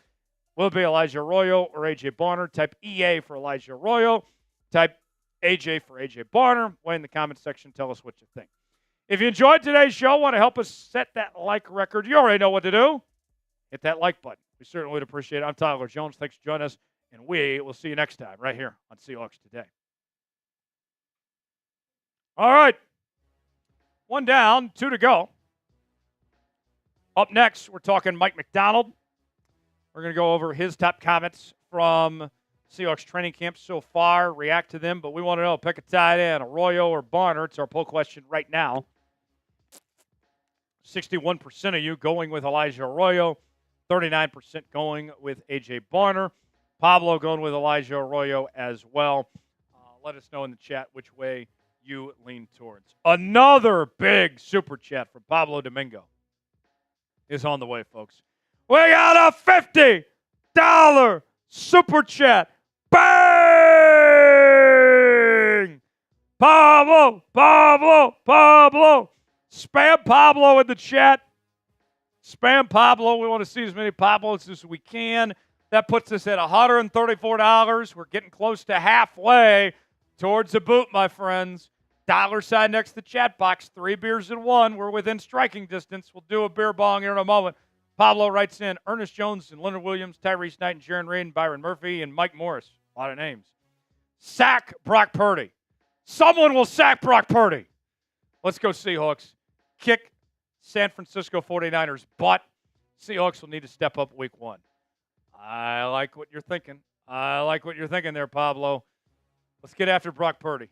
Will it be Elijah Arroyo or A.J. Barner? Type EA for Elijah Arroyo. Type A.J. for A.J. Barner. Way in the comment section. Tell us what you think. If you enjoyed today's show, want to help us set that like record, you already know what to do. Hit that like button. We certainly would appreciate it. I'm Tyler Jones. Thanks for joining us, and we will see you next time right here on Seahawks Today. All right. 1 down, 2 to go. Up next, we're talking Mike Macdonald. We're going to go over his top comments from Seahawks training camp so far, react to them, but we want to know, pick a tight end, Arroyo or Barner. It's our poll question right now. 61% of you going with Elijah Arroyo, 39% going with A.J. Barner. Pablo going with Elijah Arroyo as well. Let us know in the chat which way you lean towards. Another big super chat from Pablo Domingo is on the way, folks. We got a $50 super chat. Bang! Pablo, Pablo, Pablo. Spam Pablo in the chat. Spam Pablo. We want to see as many Pablos as we can. That puts us at $134. We're getting close to halfway towards a boot, my friends. $sign next to the chat box. 3 beers in 1. We're within striking distance. We'll do a beer bong here in a moment. Pablo writes in Ernest Jones and Leonard Williams, Tyrese Knight and Jaron Reed and Byron Murphy and Mike Morris. A lot of names. Sack Brock Purdy. Someone will sack Brock Purdy. Let's go Seahawks. Kick San Francisco 49ers butt. Seahawks will need to step up week 1. I like what you're thinking. I like what you're thinking there, Pablo. Let's get after Brock Purdy.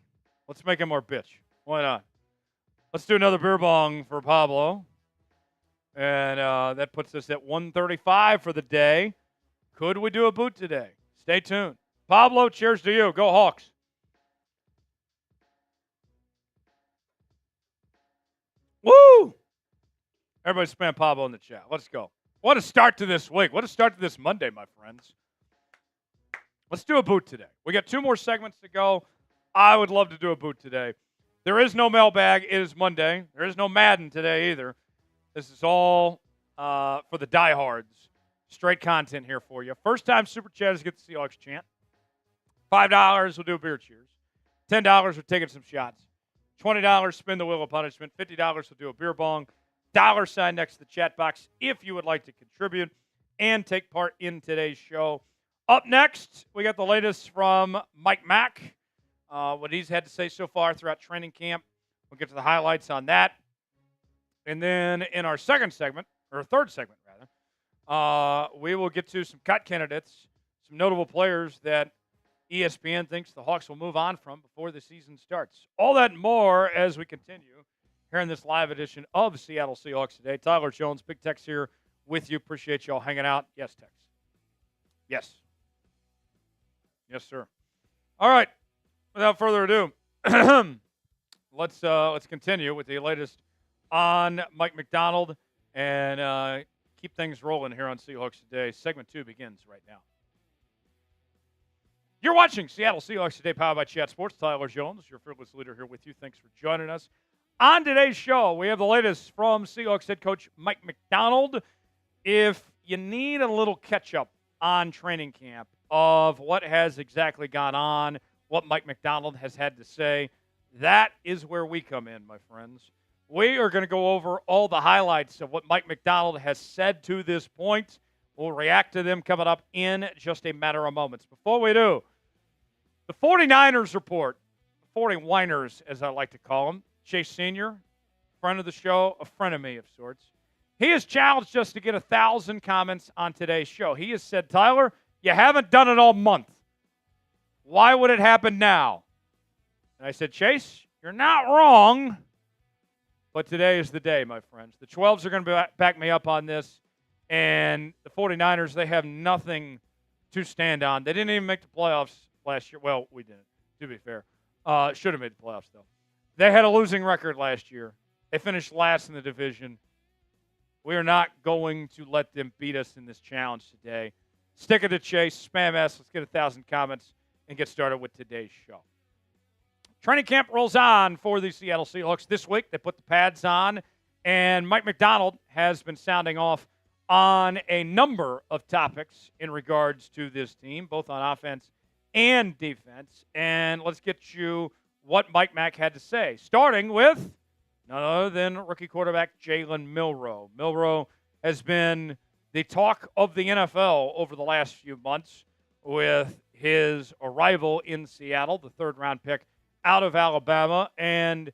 Let's make him our bitch. Why not? Let's do another beer bong for Pablo. And that puts us at 135 for the day. Could we do a boot today? Stay tuned. Pablo, cheers to you. Go Hawks. Woo! Everybody spam Pablo in the chat. Let's go. What a start to this week. What a start to this Monday, my friends. Let's do a boot today. We got 2 more segments to go. I would love to do a boot today. There is no mailbag. It is Monday. There is no Madden today either. This is all for the diehards. Straight content here for you. First time Super Chatters get the Seahawks chant. $5, we'll do a beer cheers. $10, we're taking some shots. $20, spin the wheel of punishment. $50, we'll do a beer bong. $sign next to the chat box if you would like to contribute and take part in today's show. Up next, we got the latest from Mike Mack, what he's had to say so far throughout training camp. We'll get to the highlights on that. And then in our third segment, we will get to some cut candidates, some notable players that ESPN thinks the Hawks will move on from before the season starts. All that and more as we continue here in this live edition of Seattle Seahawks Today. Tyler Jones, Big Tex here with you. Appreciate y'all hanging out. Yes, Tex. Yes. Yes, sir. All right. Without further ado, let's continue with the latest on Mike Macdonald and keep things rolling here on Seahawks Today. Segment 2 begins right now. You're watching Seattle Seahawks Today, powered by Chat Sports. Tyler Jones, your fearless leader here with you. Thanks for joining us. On today's show, we have the latest from Seahawks head coach Mike Macdonald. If you need a little catch-up on training camp of what has exactly gone on, what Mike Macdonald has had to say, that is where we come in, my friends. We are going to go over all the highlights of what Mike Macdonald has said to this point. We'll react to them coming up in just a matter of moments. Before we do, the 49ers report, 40-winers as I like to call them, Chase Sr., friend of the show, a friend of me of sorts. He has challenged us to get 1,000 comments on today's show. He has said, Tyler, you haven't done it all month. Why would it happen now? And I said, Chase, you're not wrong, but today is the day, my friends. The 12s are going to back me up on this, and the 49ers, they have nothing to stand on. They didn't even make the playoffs last year. Well, we didn't, to be fair. Should have made the playoffs, though. They had a losing record last year. They finished last in the division. We are not going to let them beat us in this challenge today. Stick it to Chase. Spam us. Let's get 1,000 comments and get started with today's show. Training camp rolls on for the Seattle Seahawks this week. They put the pads on, and Mike Macdonald has been sounding off on a number of topics in regards to this team, both on offense and defense. And let's get you what Mike Mack had to say, starting with none other than rookie quarterback Jalen Milroe. Milroe has been the talk of the NFL over the last few months with his arrival in Seattle, the third-round pick out of Alabama, and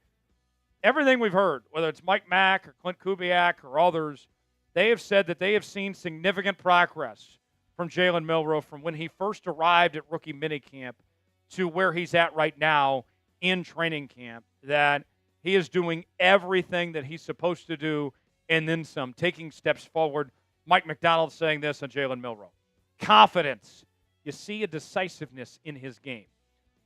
everything we've heard, whether it's Mike Mack or Clint Kubiak or others, they have said that they have seen significant progress from Jalen Milroe from when he first arrived at rookie minicamp to where he's at right now in training camp, that he is doing everything that he's supposed to do and then some, taking steps forward. Mike Macdonald saying this on Jalen Milroe. Confidence. You see a decisiveness in his game.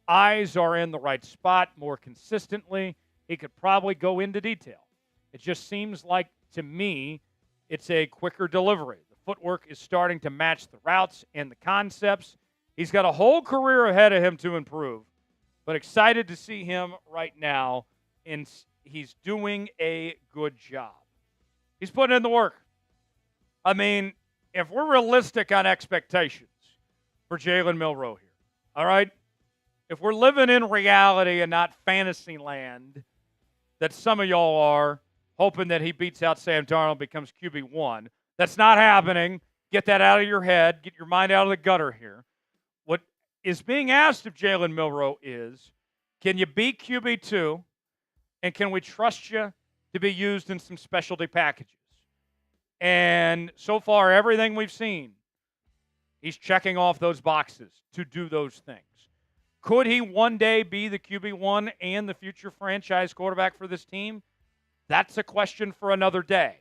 Eyes are in the right spot more consistently. He could probably go into detail. It just seems like, to me, it's a quicker delivery. The footwork is starting to match the routes and the concepts. He's got a whole career ahead of him to improve, but excited to see him right now, and he's doing a good job. He's putting in the work. I mean, if we're realistic on expectations for Jalen Milroe here, all right? If we're living in reality and not fantasy land, that some of y'all are, hoping that he beats out Sam Darnold, becomes QB1. That's not happening. Get that out of your head. Get your mind out of the gutter here. What is being asked of Jalen Milroe is, can you beat QB2, and can we trust you to be used in some specialty packages? And so far, everything we've seen, he's checking off those boxes to do those things. Could he one day be the QB1 and the future franchise quarterback for this team? That's a question for another day,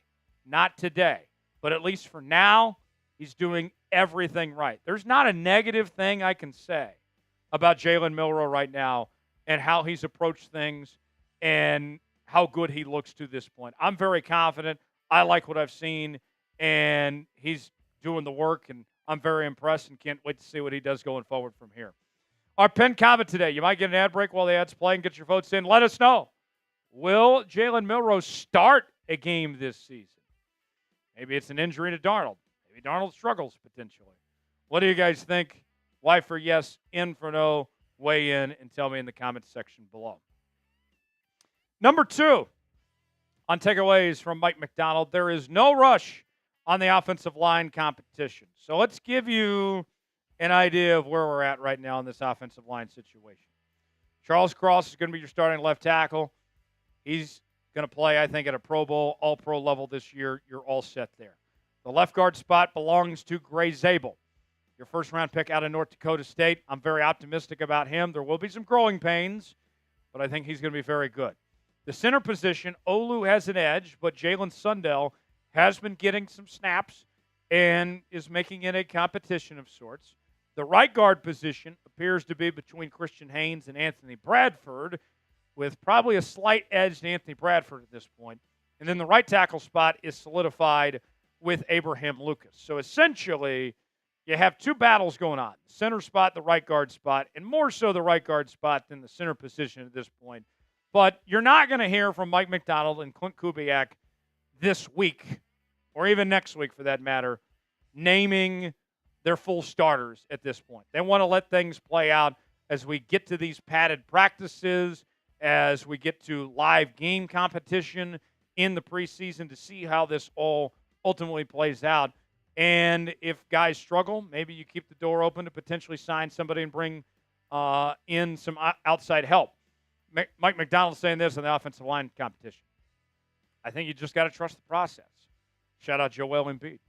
not today. But at least for now, he's doing everything right. There's not a negative thing I can say about Jalen Milroe right now and how he's approached things and how good he looks to this point. I'm very confident. I like what I've seen, and he's doing the work, and I'm very impressed and can't wait to see what he does going forward from here. Our pinned comment today, you might get an ad break while the ad's playing. Get your votes in. Let us know. Will Jalen Milroe start a game this season? Maybe it's an injury to Darnold. Maybe Darnold struggles potentially. What do you guys think? Y for yes, N for no. Weigh in and tell me in the comments section below. Number 2 on takeaways from Mike Macdonald, there is no rush on the offensive line competition. So let's give you an idea of where we're at right now in this offensive line situation. Charles Cross is going to be your starting left tackle. He's going to play, I think, at a Pro Bowl, All-Pro level this year. You're all set there. The left guard spot belongs to Gray Zabel, your first-round pick out of North Dakota State. I'm very optimistic about him. There will be some growing pains, but I think he's going to be very good. The center position, Olu has an edge, but Jalen Sundell has been getting some snaps and is making it a competition of sorts. The right guard position appears to be between Christian Haynes and Anthony Bradford, with probably a slight edge to Anthony Bradford at this point. And then the right tackle spot is solidified with Abraham Lucas. So essentially, you have two battles going on, the center spot, the right guard spot, and more so the right guard spot than the center position at this point. But you're not going to hear from Mike Macdonald and Clint Kubiak this week, or even next week for that matter, naming their full starters at this point. They want to let things play out as we get to these padded practices, as we get to live game competition in the preseason to see how this all ultimately plays out. And if guys struggle, maybe you keep the door open to potentially sign somebody and bring in some outside help. Mike Macdonald saying this on the offensive line competition. I think you just got to trust the process. Shout out Joel Embiid.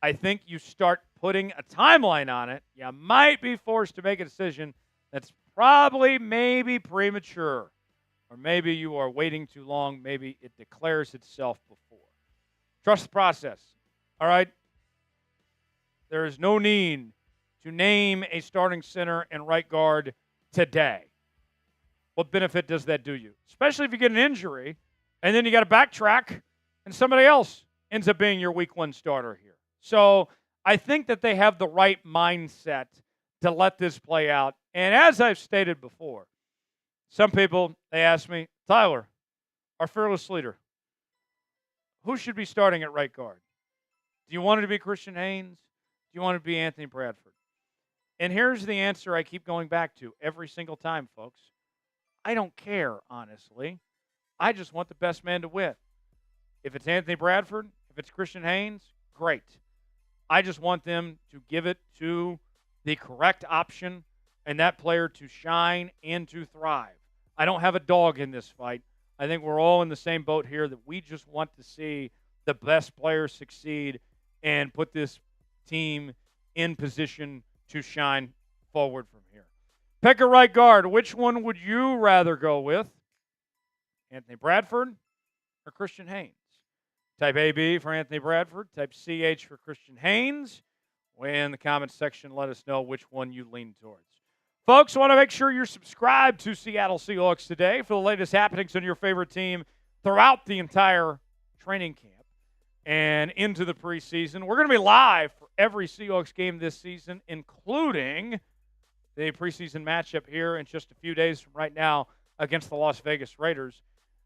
I think you start putting a timeline on it, you might be forced to make a decision that's probably maybe premature, or maybe you are waiting too long. Maybe it declares itself before. Trust the process. All right? There is no need to name a starting center and right guard today. What benefit does that do you? Especially if you get an injury, and then you got to backtrack, and somebody else ends up being your week 1 starter here. So I think that they have the right mindset to let this play out. And as I've stated before, some people, they ask me, Tyler, our fearless leader, who should be starting at right guard? Do you want it to be Christian Haynes? Do you want it to be Anthony Bradford? And here's the answer I keep going back to every single time, folks. I don't care, honestly. I just want the best man to win. If it's Anthony Bradford, if it's Christian Haynes, great. I just want them to give it to the correct option and that player to shine and to thrive. I don't have a dog in this fight. I think we're all in the same boat here that we just want to see the best players succeed and put this team in position to shine forward from here. Pick a right guard. Which one would you rather go with? Anthony Bradford or Christian Haynes? Type AB for Anthony Bradford. Type CH for Christian Haynes. Weigh in the comments section. Let us know which one you lean towards. Folks, want to make sure you're subscribed to Seattle Seahawks Today for the latest happenings on your favorite team throughout the entire training camp and into the preseason. We're going to be live for every Seahawks game this season, including the preseason matchup here in just a few days from right now against the Las Vegas Raiders.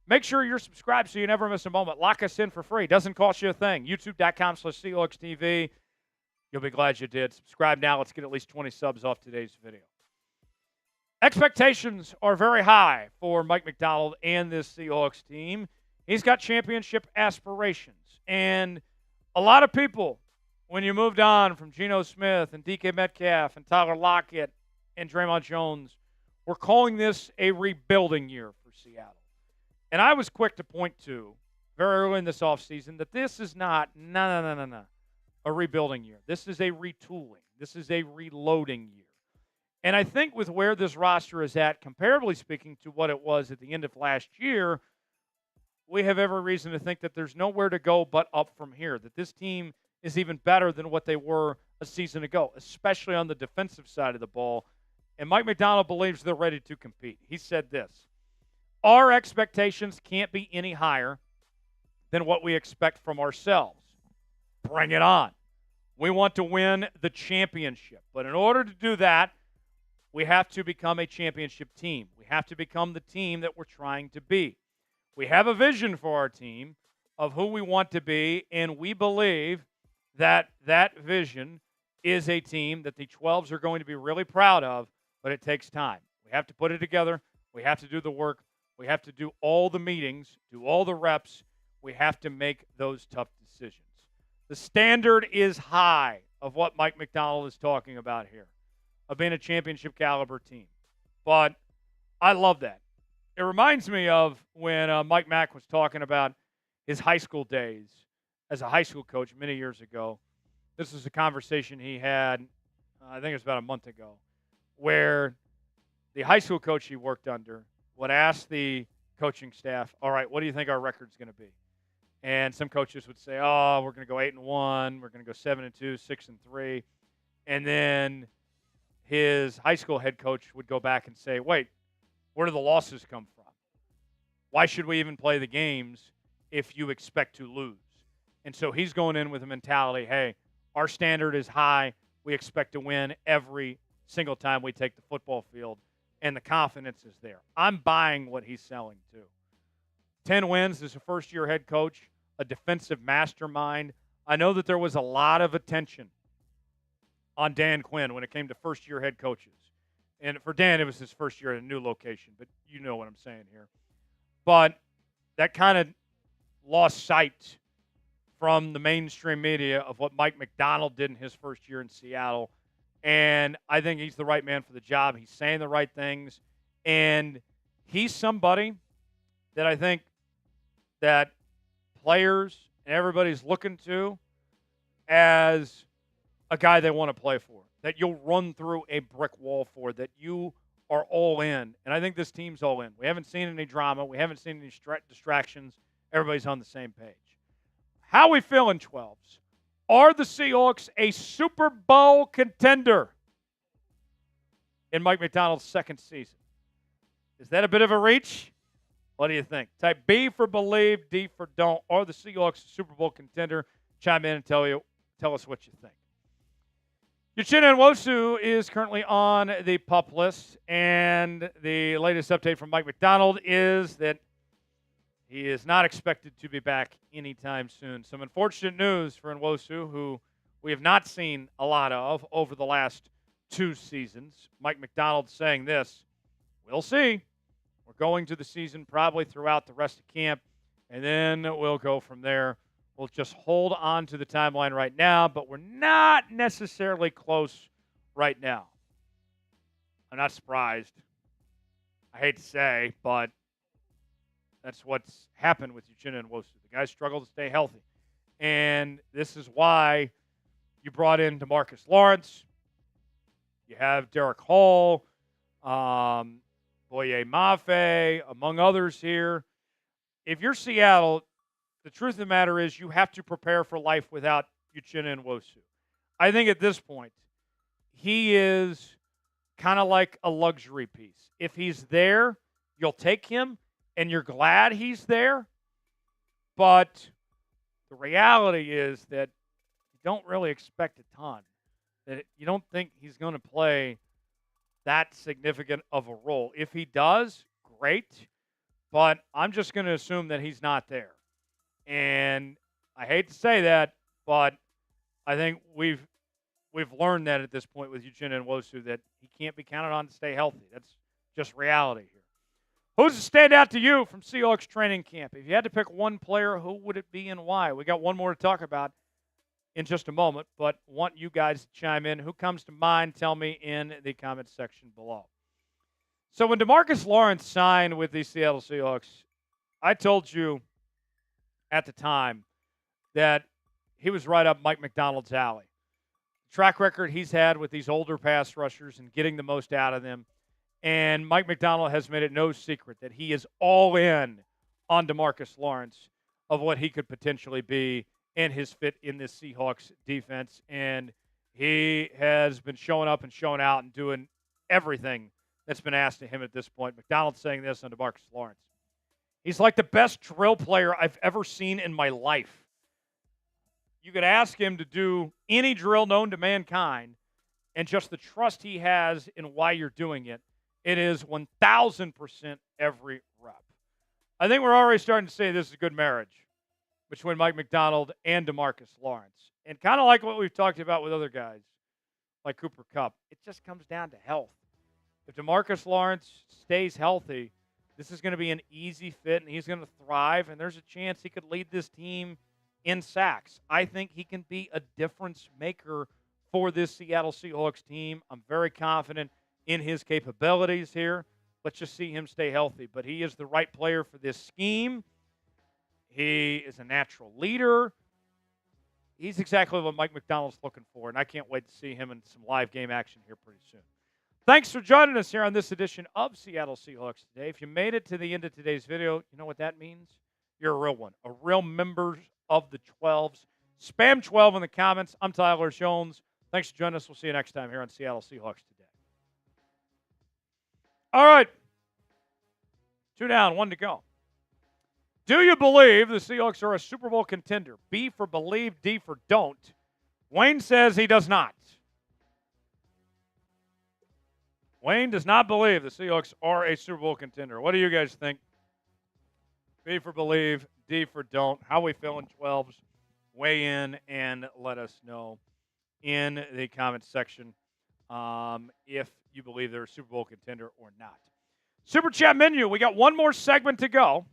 Make sure you're subscribed so you never miss a moment. Lock us in for free. Doesn't cost you a thing. YouTube.com/Seahawks TV. You'll be glad you did. Subscribe now. Let's get at least 20 subs off today's video. Expectations are very high for Mike Macdonald and this Seahawks team. He's got championship aspirations. And a lot of people, when you moved on from Geno Smith and DK Metcalf and Tyler Lockett and Draymond Jones, were calling this a rebuilding year for Seattle. And I was quick to point to, very early in this offseason, that this is not a rebuilding year. This is a retooling. This is a reloading year. And I think with where this roster is at, comparably speaking to what it was at the end of last year, we have every reason to think that there's nowhere to go but up from here, that this team is even better than what they were a season ago, especially on the defensive side of the ball. And Mike Macdonald believes they're ready to compete. He said this: our expectations can't be any higher than what we expect from ourselves. Bring it on. We want to win the championship. But in order to do that, we have to become a championship team. We have to become the team that we're trying to be. We have a vision for our team of who we want to be, and we believe that that vision is a team that the 12s are going to be really proud of, but it takes time. We have to put it together. We have to do the work. We have to do all the meetings, do all the reps. We have to make those tough decisions. The standard is high of what Mike Macdonald is talking about here, of being a championship caliber team. But I love that. It reminds me of when Mike Mack was talking about his high school days as a high school coach many years ago. This is a conversation he had, I think it was about a month ago, where the high school coach he worked under would ask the coaching staff, all right, what do you think our record's going to be? And some coaches would say, oh, we're going to go 8-1, we're going to go 7-2, 6-3. And then his high school head coach would go back and say, wait, where do the losses come from? Why should we even play the games if you expect to lose? And so he's going in with a mentality, hey, our standard is high. We expect to win every single time we take the football field, and the confidence is there. I'm buying what he's selling too. 10 wins as a first-year head coach, a defensive mastermind. I know that there was a lot of attention on Dan Quinn when it came to first-year head coaches. And for Dan, it was his first year at a new location, but you know what I'm saying here. But that kind of lost sight from the mainstream media of what Mike Macdonald did in his first year in Seattle. And I think he's the right man for the job. He's saying the right things. And he's somebody that I think that players and everybody's looking to as a guy they want to play for, that you'll run through a brick wall for, that you are all in. And I think this team's all in. We haven't seen any drama. We haven't seen any distractions. Everybody's on the same page. How we feeling, 12s? Are the Seahawks a Super Bowl contender in Mike Macdonald's second season? Is that a bit of a reach? What do you think? Type B for believe, D for don't. Are the Seahawks a Super Bowl contender? Chime in and tell us what you think. Nwosu is currently on the PUP list, and the latest update from Mike Macdonald is that he is not expected to be back anytime soon. Some unfortunate news for Nwosu, who we have not seen a lot of over the last 2 seasons. Mike Macdonald saying this: we'll see. We're going to the season probably throughout the rest of camp, and then we'll go from there. We'll just hold on to the timeline right now, but we're not necessarily close right now. I'm not surprised. I hate to say, but that's what's happened with Uchenna Nwosu. The guy struggled to stay healthy. And this is why you brought in DeMarcus Lawrence. You have Derek Hall, Boye Mafe, among others here. If you're Seattle, the truth of the matter is you have to prepare for life without Uchenna Nwosu. I think at this point, he is kind of like a luxury piece. If he's there, you'll take him, and you're glad he's there. But the reality is that you don't really expect a ton. That you don't think he's going to play that significant of a role. If he does, great. But I'm just going to assume that he's not there. And I hate to say that, but I think we've learned that at this point with Uchenna Nwosu that he can't be counted on to stay healthy. That's just reality here. Who's the standout to you from Seahawks Training Camp? If you had to pick one player, who would it be and why? We got one more to talk about in just a moment, but want you guys to chime in. Who comes to mind? Tell me in the comments section below. So when DeMarcus Lawrence signed with the Seattle Seahawks, I told you at the time that he was right up Mike Macdonald's alley. Track record he's had with these older pass rushers and getting the most out of them. And Mike Macdonald has made it no secret that he is all in on DeMarcus Lawrence of what he could potentially be and his fit in this Seahawks defense. And he has been showing up and showing out and doing everything that's been asked of him at this point. Macdonald saying this on DeMarcus Lawrence. He's like the best drill player I've ever seen in my life. You could ask him to do any drill known to mankind, and just the trust he has in why you're doing it, it is 1,000% every rep. I think we're already starting to say this is a good marriage between Mike Macdonald and DeMarcus Lawrence. And kind of like what we've talked about with other guys, like Cooper Kupp, it just comes down to health. If DeMarcus Lawrence stays healthy, this is going to be an easy fit, and he's going to thrive, and there's a chance he could lead this team in sacks. I think he can be a difference maker for this Seattle Seahawks team. I'm very confident in his capabilities here. Let's just see him stay healthy. But he is the right player for this scheme. He is a natural leader. He's exactly what Mike Macdonald's looking for, and I can't wait to see him in some live game action here pretty soon. Thanks for joining us here on this edition of Seattle Seahawks Today. If you made it to the end of today's video, you know what that means? You're a real one, a real member of the 12s. Spam 12 in the comments. I'm Tyler Jones. Thanks for joining us. We'll see you next time here on Seattle Seahawks Today. All right. 2 down, 1 to go. Do you believe the Seahawks are a Super Bowl contender? B for believe, D for don't. Wayne says he does not. Wayne does not believe the Seahawks are a Super Bowl contender. What do you guys think? B for believe, D for don't. How we feeling, 12s? Weigh in and let us know in the comments section if you believe they're a Super Bowl contender or not. Super Chat menu. We got one more segment to go.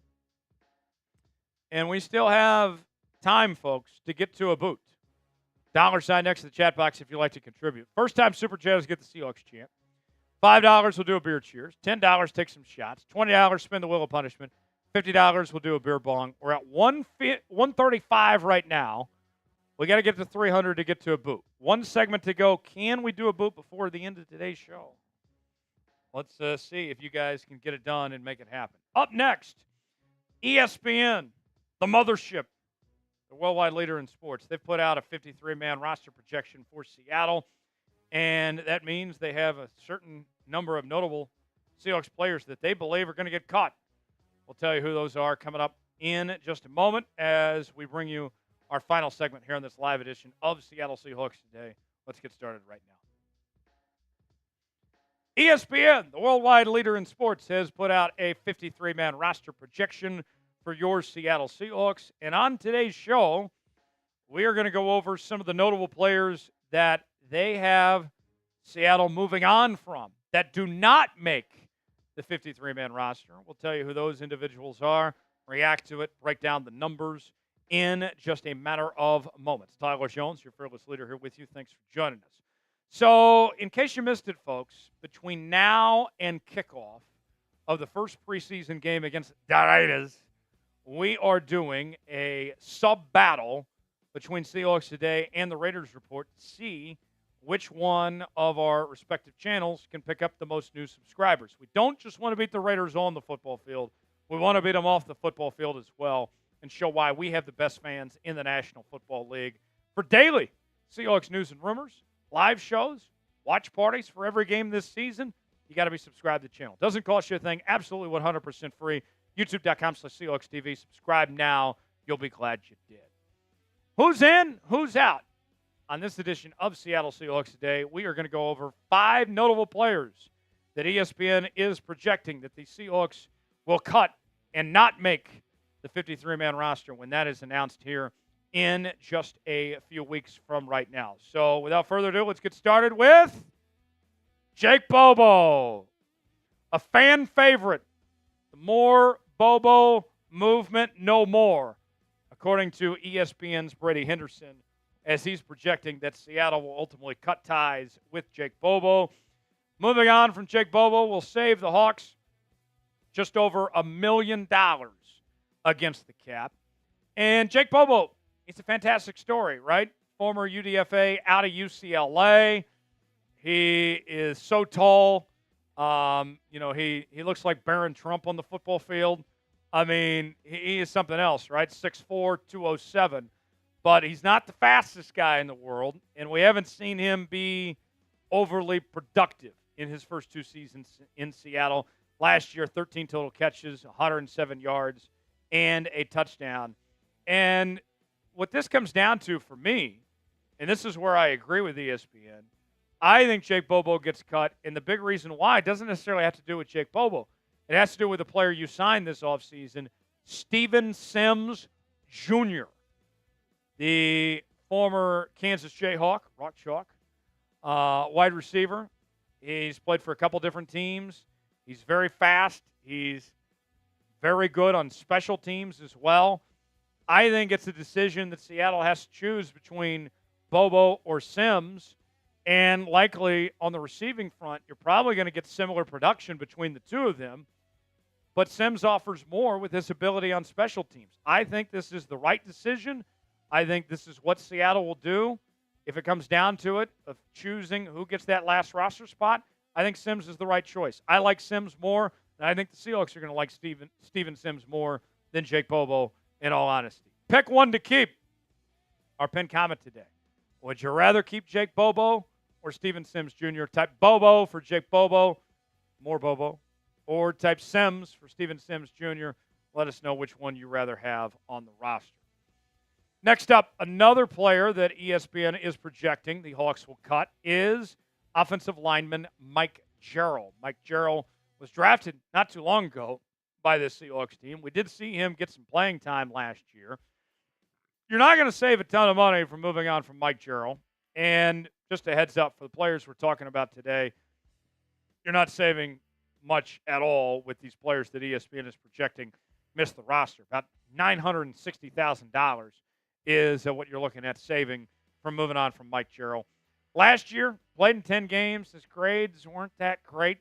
And we still have time, folks, to get to a boot. $sign next to the chat box if you'd like to contribute. First time Super Chatters get the Seahawks chant. $5 will do a beer cheers. $10 take some shots. $20 spin the wheel of punishment. $50 will do a beer bong. We're at 135 right now. We got to get to 300 to get to a boot. One segment to go. Can we do a boot before the end of today's show? Let's see if you guys can get it done and make it happen. Up next, ESPN, the mothership, the worldwide leader in sports. They've put out a 53-man roster projection for Seattle, and that means they have a certain number of notable Seahawks players that they believe are going to get cut. We'll tell you who those are coming up in just a moment as we bring you our final segment here on this live edition of Seattle Seahawks Today. Let's get started right now. ESPN, the worldwide leader in sports, has put out a 53-man roster projection for your Seattle Seahawks. And on today's show, we are going to go over some of the notable players that they have Seattle moving on from that do not make the 53-man roster. We'll tell you who those individuals are, react to it, break down the numbers in just a matter of moments. Tyler Jones, your fearless leader, here with you. Thanks for joining us. So, in case you missed it, folks, between now and kickoff of the first preseason game against the Raiders, we are doing a sub-battle between Seahawks Today and the Raiders Report to see which one of our respective channels can pick up the most new subscribers. We don't just want to beat the Raiders on the football field. We want to beat them off the football field as well and show why we have the best fans in the National Football League. For daily Seahawks news and rumors, live shows, watch parties for every game this season, you got to be subscribed to the channel. Doesn't cost you a thing. Absolutely 100% free. YouTube.com/Seahawks TV. Subscribe now. You'll be glad you did. Who's in? Who's out? On this edition of Seattle Seahawks Today, we are going to go over 5 notable players that ESPN is projecting that the Seahawks will cut and not make the 53-man roster when that is announced here in just a few weeks from right now. So without further ado, let's get started with Jake Bobo, a fan favorite. The more Bobo movement, no more, according to ESPN's Brady Henderson, as he's projecting that Seattle will ultimately cut ties with Jake Bobo. Moving on from Jake Bobo will save the Hawks just over $1 million against the cap. And Jake Bobo, it's a fantastic story, right? Former UDFA out of UCLA. He is so tall. He looks like Barron Trump on the football field. I mean, he is something else, right? 6'4", 207. But he's not the fastest guy in the world, and we haven't seen him be overly productive in his first 2 seasons in Seattle. Last year, 13 total catches, 107 yards, and a touchdown. And what this comes down to for me, and this is where I agree with ESPN, I think Jake Bobo gets cut, and the big reason why doesn't necessarily have to do with Jake Bobo. It has to do with the player you signed this offseason, Steven Sims Jr., the former Kansas Jayhawk, Rock Chalk, wide receiver. He's played for a couple different teams. He's very fast. He's very good on special teams as well. I think it's a decision that Seattle has to choose between Bobo or Sims. And likely on the receiving front, you're probably going to get similar production between the two of them. But Sims offers more with his ability on special teams. I think this is the right decision. I think this is what Seattle will do. If it comes down to it, of choosing who gets that last roster spot, I think Sims is the right choice. I like Sims more, and I think the Seahawks are going to like Steven Sims more than Jake Bobo, in all honesty. Pick one to keep. Our pinned comment today. Would you rather keep Jake Bobo or Steven Sims Jr.? Type Bobo for Jake Bobo, more Bobo, or type Sims for Steven Sims Jr. Let us know which one you rather have on the roster. Next up, another player that ESPN is projecting the Hawks will cut is offensive lineman Mike Jarrell. Mike Jarrell was drafted not too long ago by this Seahawks team. We did see him get some playing time last year. You're not going to save a ton of money from moving on from Mike Jarrell. And just a heads up for the players we're talking about today, you're not saving much at all with these players that ESPN is projecting miss the roster. About $960,000 is what you're looking at saving from moving on from Mike Jarrell. Last year, played in 10 games. His grades weren't that great.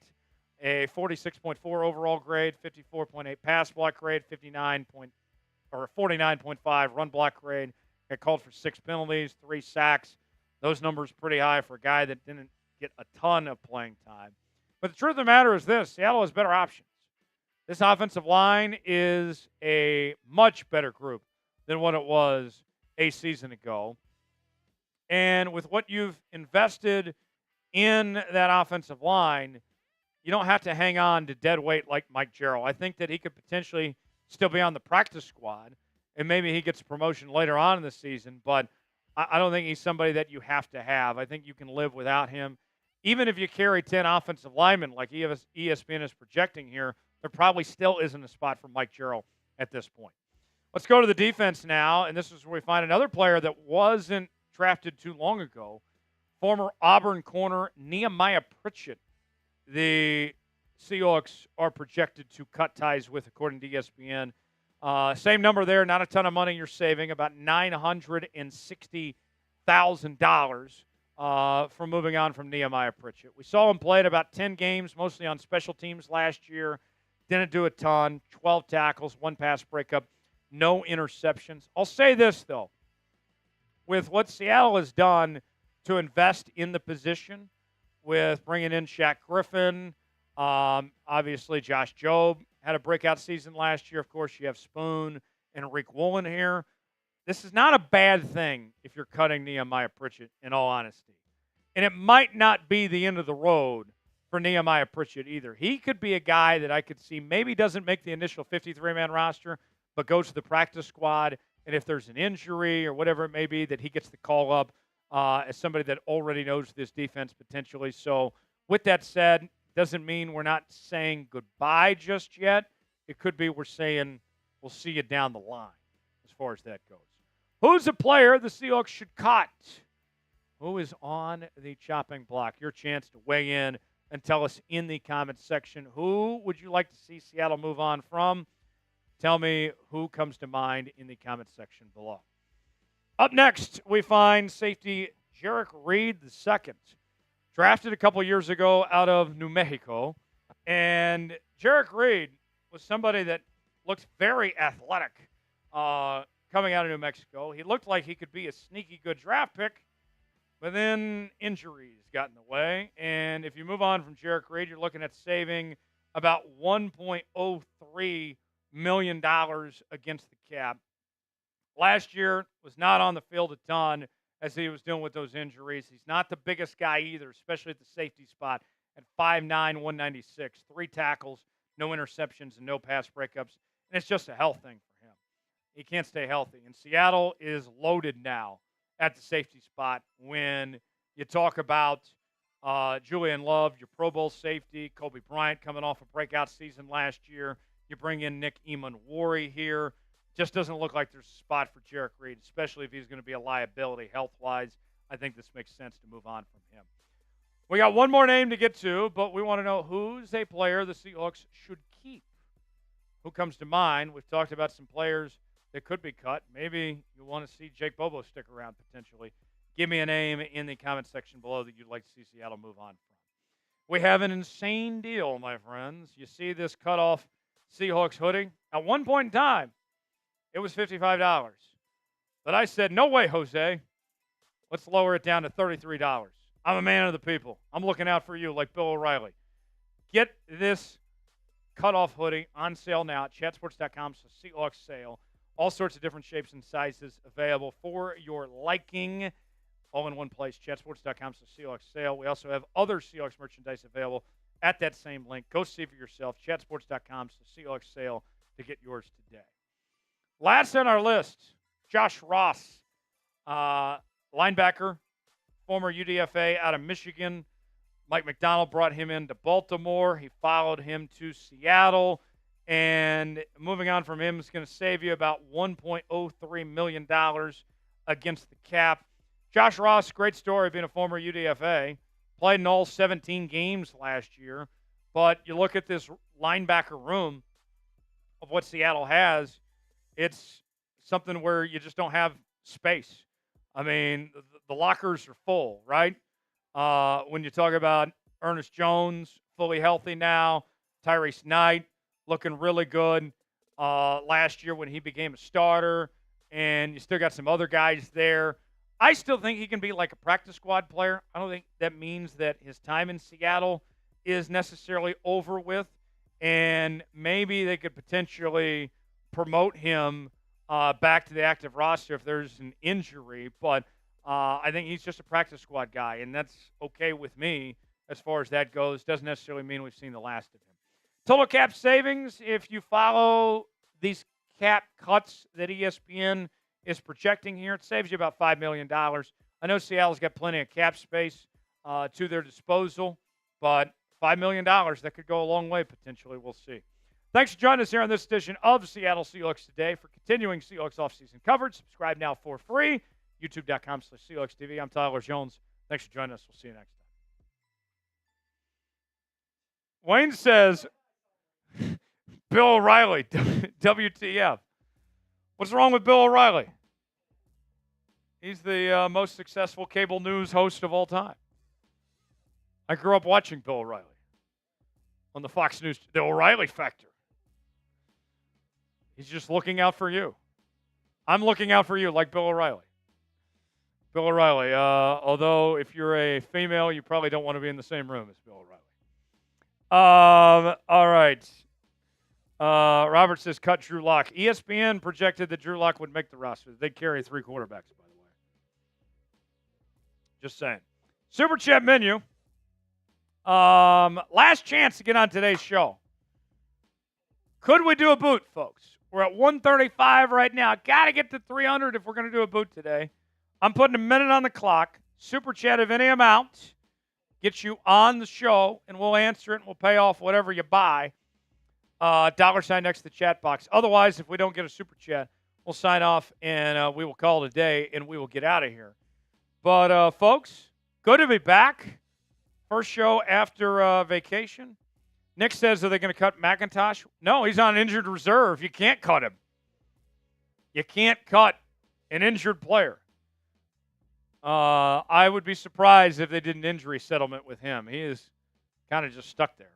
A 46.4 overall grade, 54.8 pass block grade, 49.5 run block grade. Got called for 6 penalties, 3 sacks. Those numbers pretty high for a guy that didn't get a ton of playing time. But the truth of the matter is this: Seattle has better options. This offensive line is a much better group than what it was a season ago. And with what you've invested in that offensive line, you don't have to hang on to dead weight like Mike Jarrell. I think that he could potentially still be on the practice squad, and maybe he gets a promotion later on in the season, but I don't think he's somebody that you have to have. I think you can live without him. Even if you carry 10 offensive linemen like ESPN is projecting here, there probably still isn't a spot for Mike Jarrell at this point. Let's go to the defense now, and this is where we find another player that wasn't drafted too long ago, former Auburn corner Nehemiah Pritchett. The Seahawks are projected to cut ties with, according to ESPN. Same number there, not a ton of money you're saving, about $960,000 from moving on from Nehemiah Pritchett. We saw him play in about 10 games, mostly on special teams last year. Didn't do a ton, 12 tackles, 1 pass breakup, no interceptions. I'll say this, though. With what Seattle has done to invest in the position, with bringing in Shaq Griffin, obviously Josh Jobe had a breakout season last year. Of course, you have Spoon and Rick Woolen here. This is not a bad thing if you're cutting Nehemiah Pritchett, in all honesty. And it might not be the end of the road for Nehemiah Pritchett either. He could be a guy that I could see maybe doesn't make the initial 53-man roster, but goes to the practice squad. And if there's an injury or whatever it may be, that he gets the call up as somebody that already knows this defense potentially. So with that said, doesn't mean we're not saying goodbye just yet. It could be we're saying we'll see you down the line as far as that goes. Who's a player the Seahawks should cut? Who is on the chopping block? Your chance to weigh in and tell us in the comments section. Who would you like to see Seattle move on from? Tell me who comes to mind in the comments section below. Up next, we find safety Jarek Reed II, drafted a couple years ago out of New Mexico. And Jarek Reed was somebody that looked very athletic coming out of New Mexico. He looked like he could be a sneaky good draft pick, but then injuries got in the way. And if you move on from Jarek Reed, you're looking at saving about $1.03 million against the cap. Last year was not on the field a ton as he was dealing with those injuries. He's not the biggest guy either, especially at the safety spot at 5'9", 196, 3 tackles, no interceptions, and no pass breakups. And it's just a health thing for him. He can't stay healthy. And Seattle is loaded now at the safety spot when you talk about Julian Love, your Pro Bowl safety, Kobe Bryant coming off a breakout season last year. You bring in Nick Eamon-Wari here. Just doesn't look like there's a spot for Jarek Reed, especially if he's going to be a liability health-wise. I think this makes sense to move on from him. We got one more name to get to, but we want to know who's a player the Seahawks should keep. Who comes to mind? We've talked about some players that could be cut. Maybe you want to see Jake Bobo stick around potentially. Give me a name in the comment section below that you'd like to see Seattle move on from. We have an insane deal, my friends. You see this cutoff Seahawks hoodie? At one point in time, it was $55. But I said, no way, Jose. Let's lower it down to $33. I'm a man of the people. I'm looking out for you like Bill O'Reilly. Get this cutoff hoodie on sale now at chatsports.com. So Seahawks sale. All sorts of different shapes and sizes available for your liking. All in one place, chatsports.com. So Seahawks sale. We also have other Seahawks merchandise available at that same link. Go see for yourself. Chatsports.com. So Seahawks sale to get yours today. Last on our list, Josh Ross, linebacker, former UDFA out of Michigan. Mike Macdonald brought him into Baltimore. He followed him to Seattle. And moving on from him is going to save you about $1.03 million against the cap. Josh Ross, great story being a former UDFA. Played in all 17 games last year. But you look at this linebacker room of what Seattle has, it's something where you just don't have space. I mean, the lockers are full, right? When you talk about Ernest Jones, fully healthy now, Tyrese Knight looking really good last year when he became a starter, and you still got some other guys there. I still think he can be like a practice squad player. I don't think that means that his time in Seattle is necessarily over with, and maybe they could potentially promote him back to the active roster if there's an injury. But I think he's just a practice squad guy, and that's okay with me as far as that goes. Doesn't necessarily mean we've seen the last of him. Total cap savings, if you follow these cap cuts that ESPN is projecting here, it saves you about $5 million. I know Seattle's got plenty of cap space to their disposal, but $5 million, that could go a long way potentially. We'll see. Thanks for joining us here on this edition of Seattle Seahawks Today. For continuing Seahawks offseason coverage, subscribe now for free. YouTube.com/Seahawks TV. I'm Tyler Jones. Thanks for joining us. We'll see you next time. Wayne says, Bill O'Reilly, WTF. What's wrong with Bill O'Reilly? He's the most successful cable news host of all time. I grew up watching Bill O'Reilly on the Fox News, the O'Reilly Factor. He's just looking out for you. I'm looking out for you like Bill O'Reilly. Bill O'Reilly, although if you're a female, you probably don't want to be in the same room as Bill O'Reilly. All right. Robert says, cut Drew Lock. ESPN projected that Drew Lock would make the roster. They'd carry 3 quarterbacks, by the way. Just saying. Super Chat menu. Last chance to get on today's show. Could we do a boot, folks? We're at 135 right now. Got to get to 300 if we're going to do a boot today. I'm putting a minute on the clock. Super Chat of any amount gets you on the show, and we'll answer it, and we'll pay off whatever you buy. $sign next to the chat box. Otherwise, if we don't get a Super Chat, we'll sign off, and we will call it a day, and we will get out of here. But, folks, good to be back. First show after vacation. Nick says, are they going to cut McIntosh? No, he's on injured reserve. You can't cut him. You can't cut an injured player. I would be surprised if they did an injury settlement with him. He is kind of just stuck there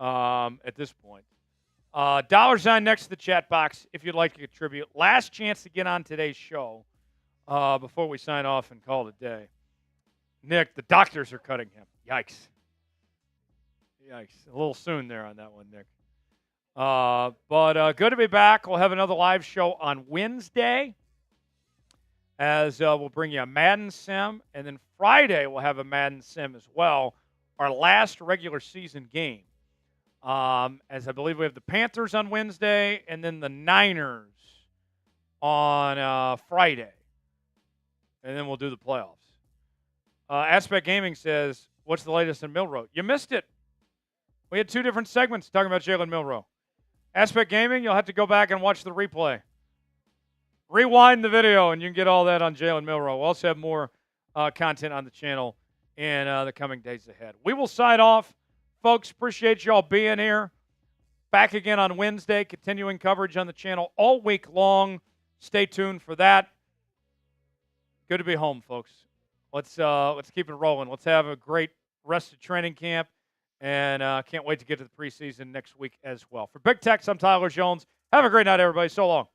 at this point. $sign next to the chat box if you'd like to contribute. Last chance to get on today's show before we sign off and call it a day. Nick, the doctors are cutting him. Yikes. Yikes. A little soon there on that one, Nick. But good to be back. We'll have another live show on Wednesday as we'll bring you a Madden Sim. And then Friday we'll have a Madden Sim as well, our last regular season game. As I believe we have the Panthers on Wednesday and then the Niners on Friday. And then we'll do the playoffs. Aspect Gaming says, what's the latest in Milroe? You missed it. We had 2 different segments talking about Jalen Milroe. Aspect Gaming, you'll have to go back and watch the replay. Rewind the video, and you can get all that on Jalen Milroe. We'll also have more content on the channel in the coming days ahead. We will sign off. Folks, appreciate y'all being here. Back again on Wednesday, continuing coverage on the channel all week long. Stay tuned for that. Good to be home, folks. Let's keep it rolling. Let's have a great rest of training camp, and can't wait to get to the preseason next week as well. For Big Tex, I'm Tyler Jones. Have a great night, everybody. So long.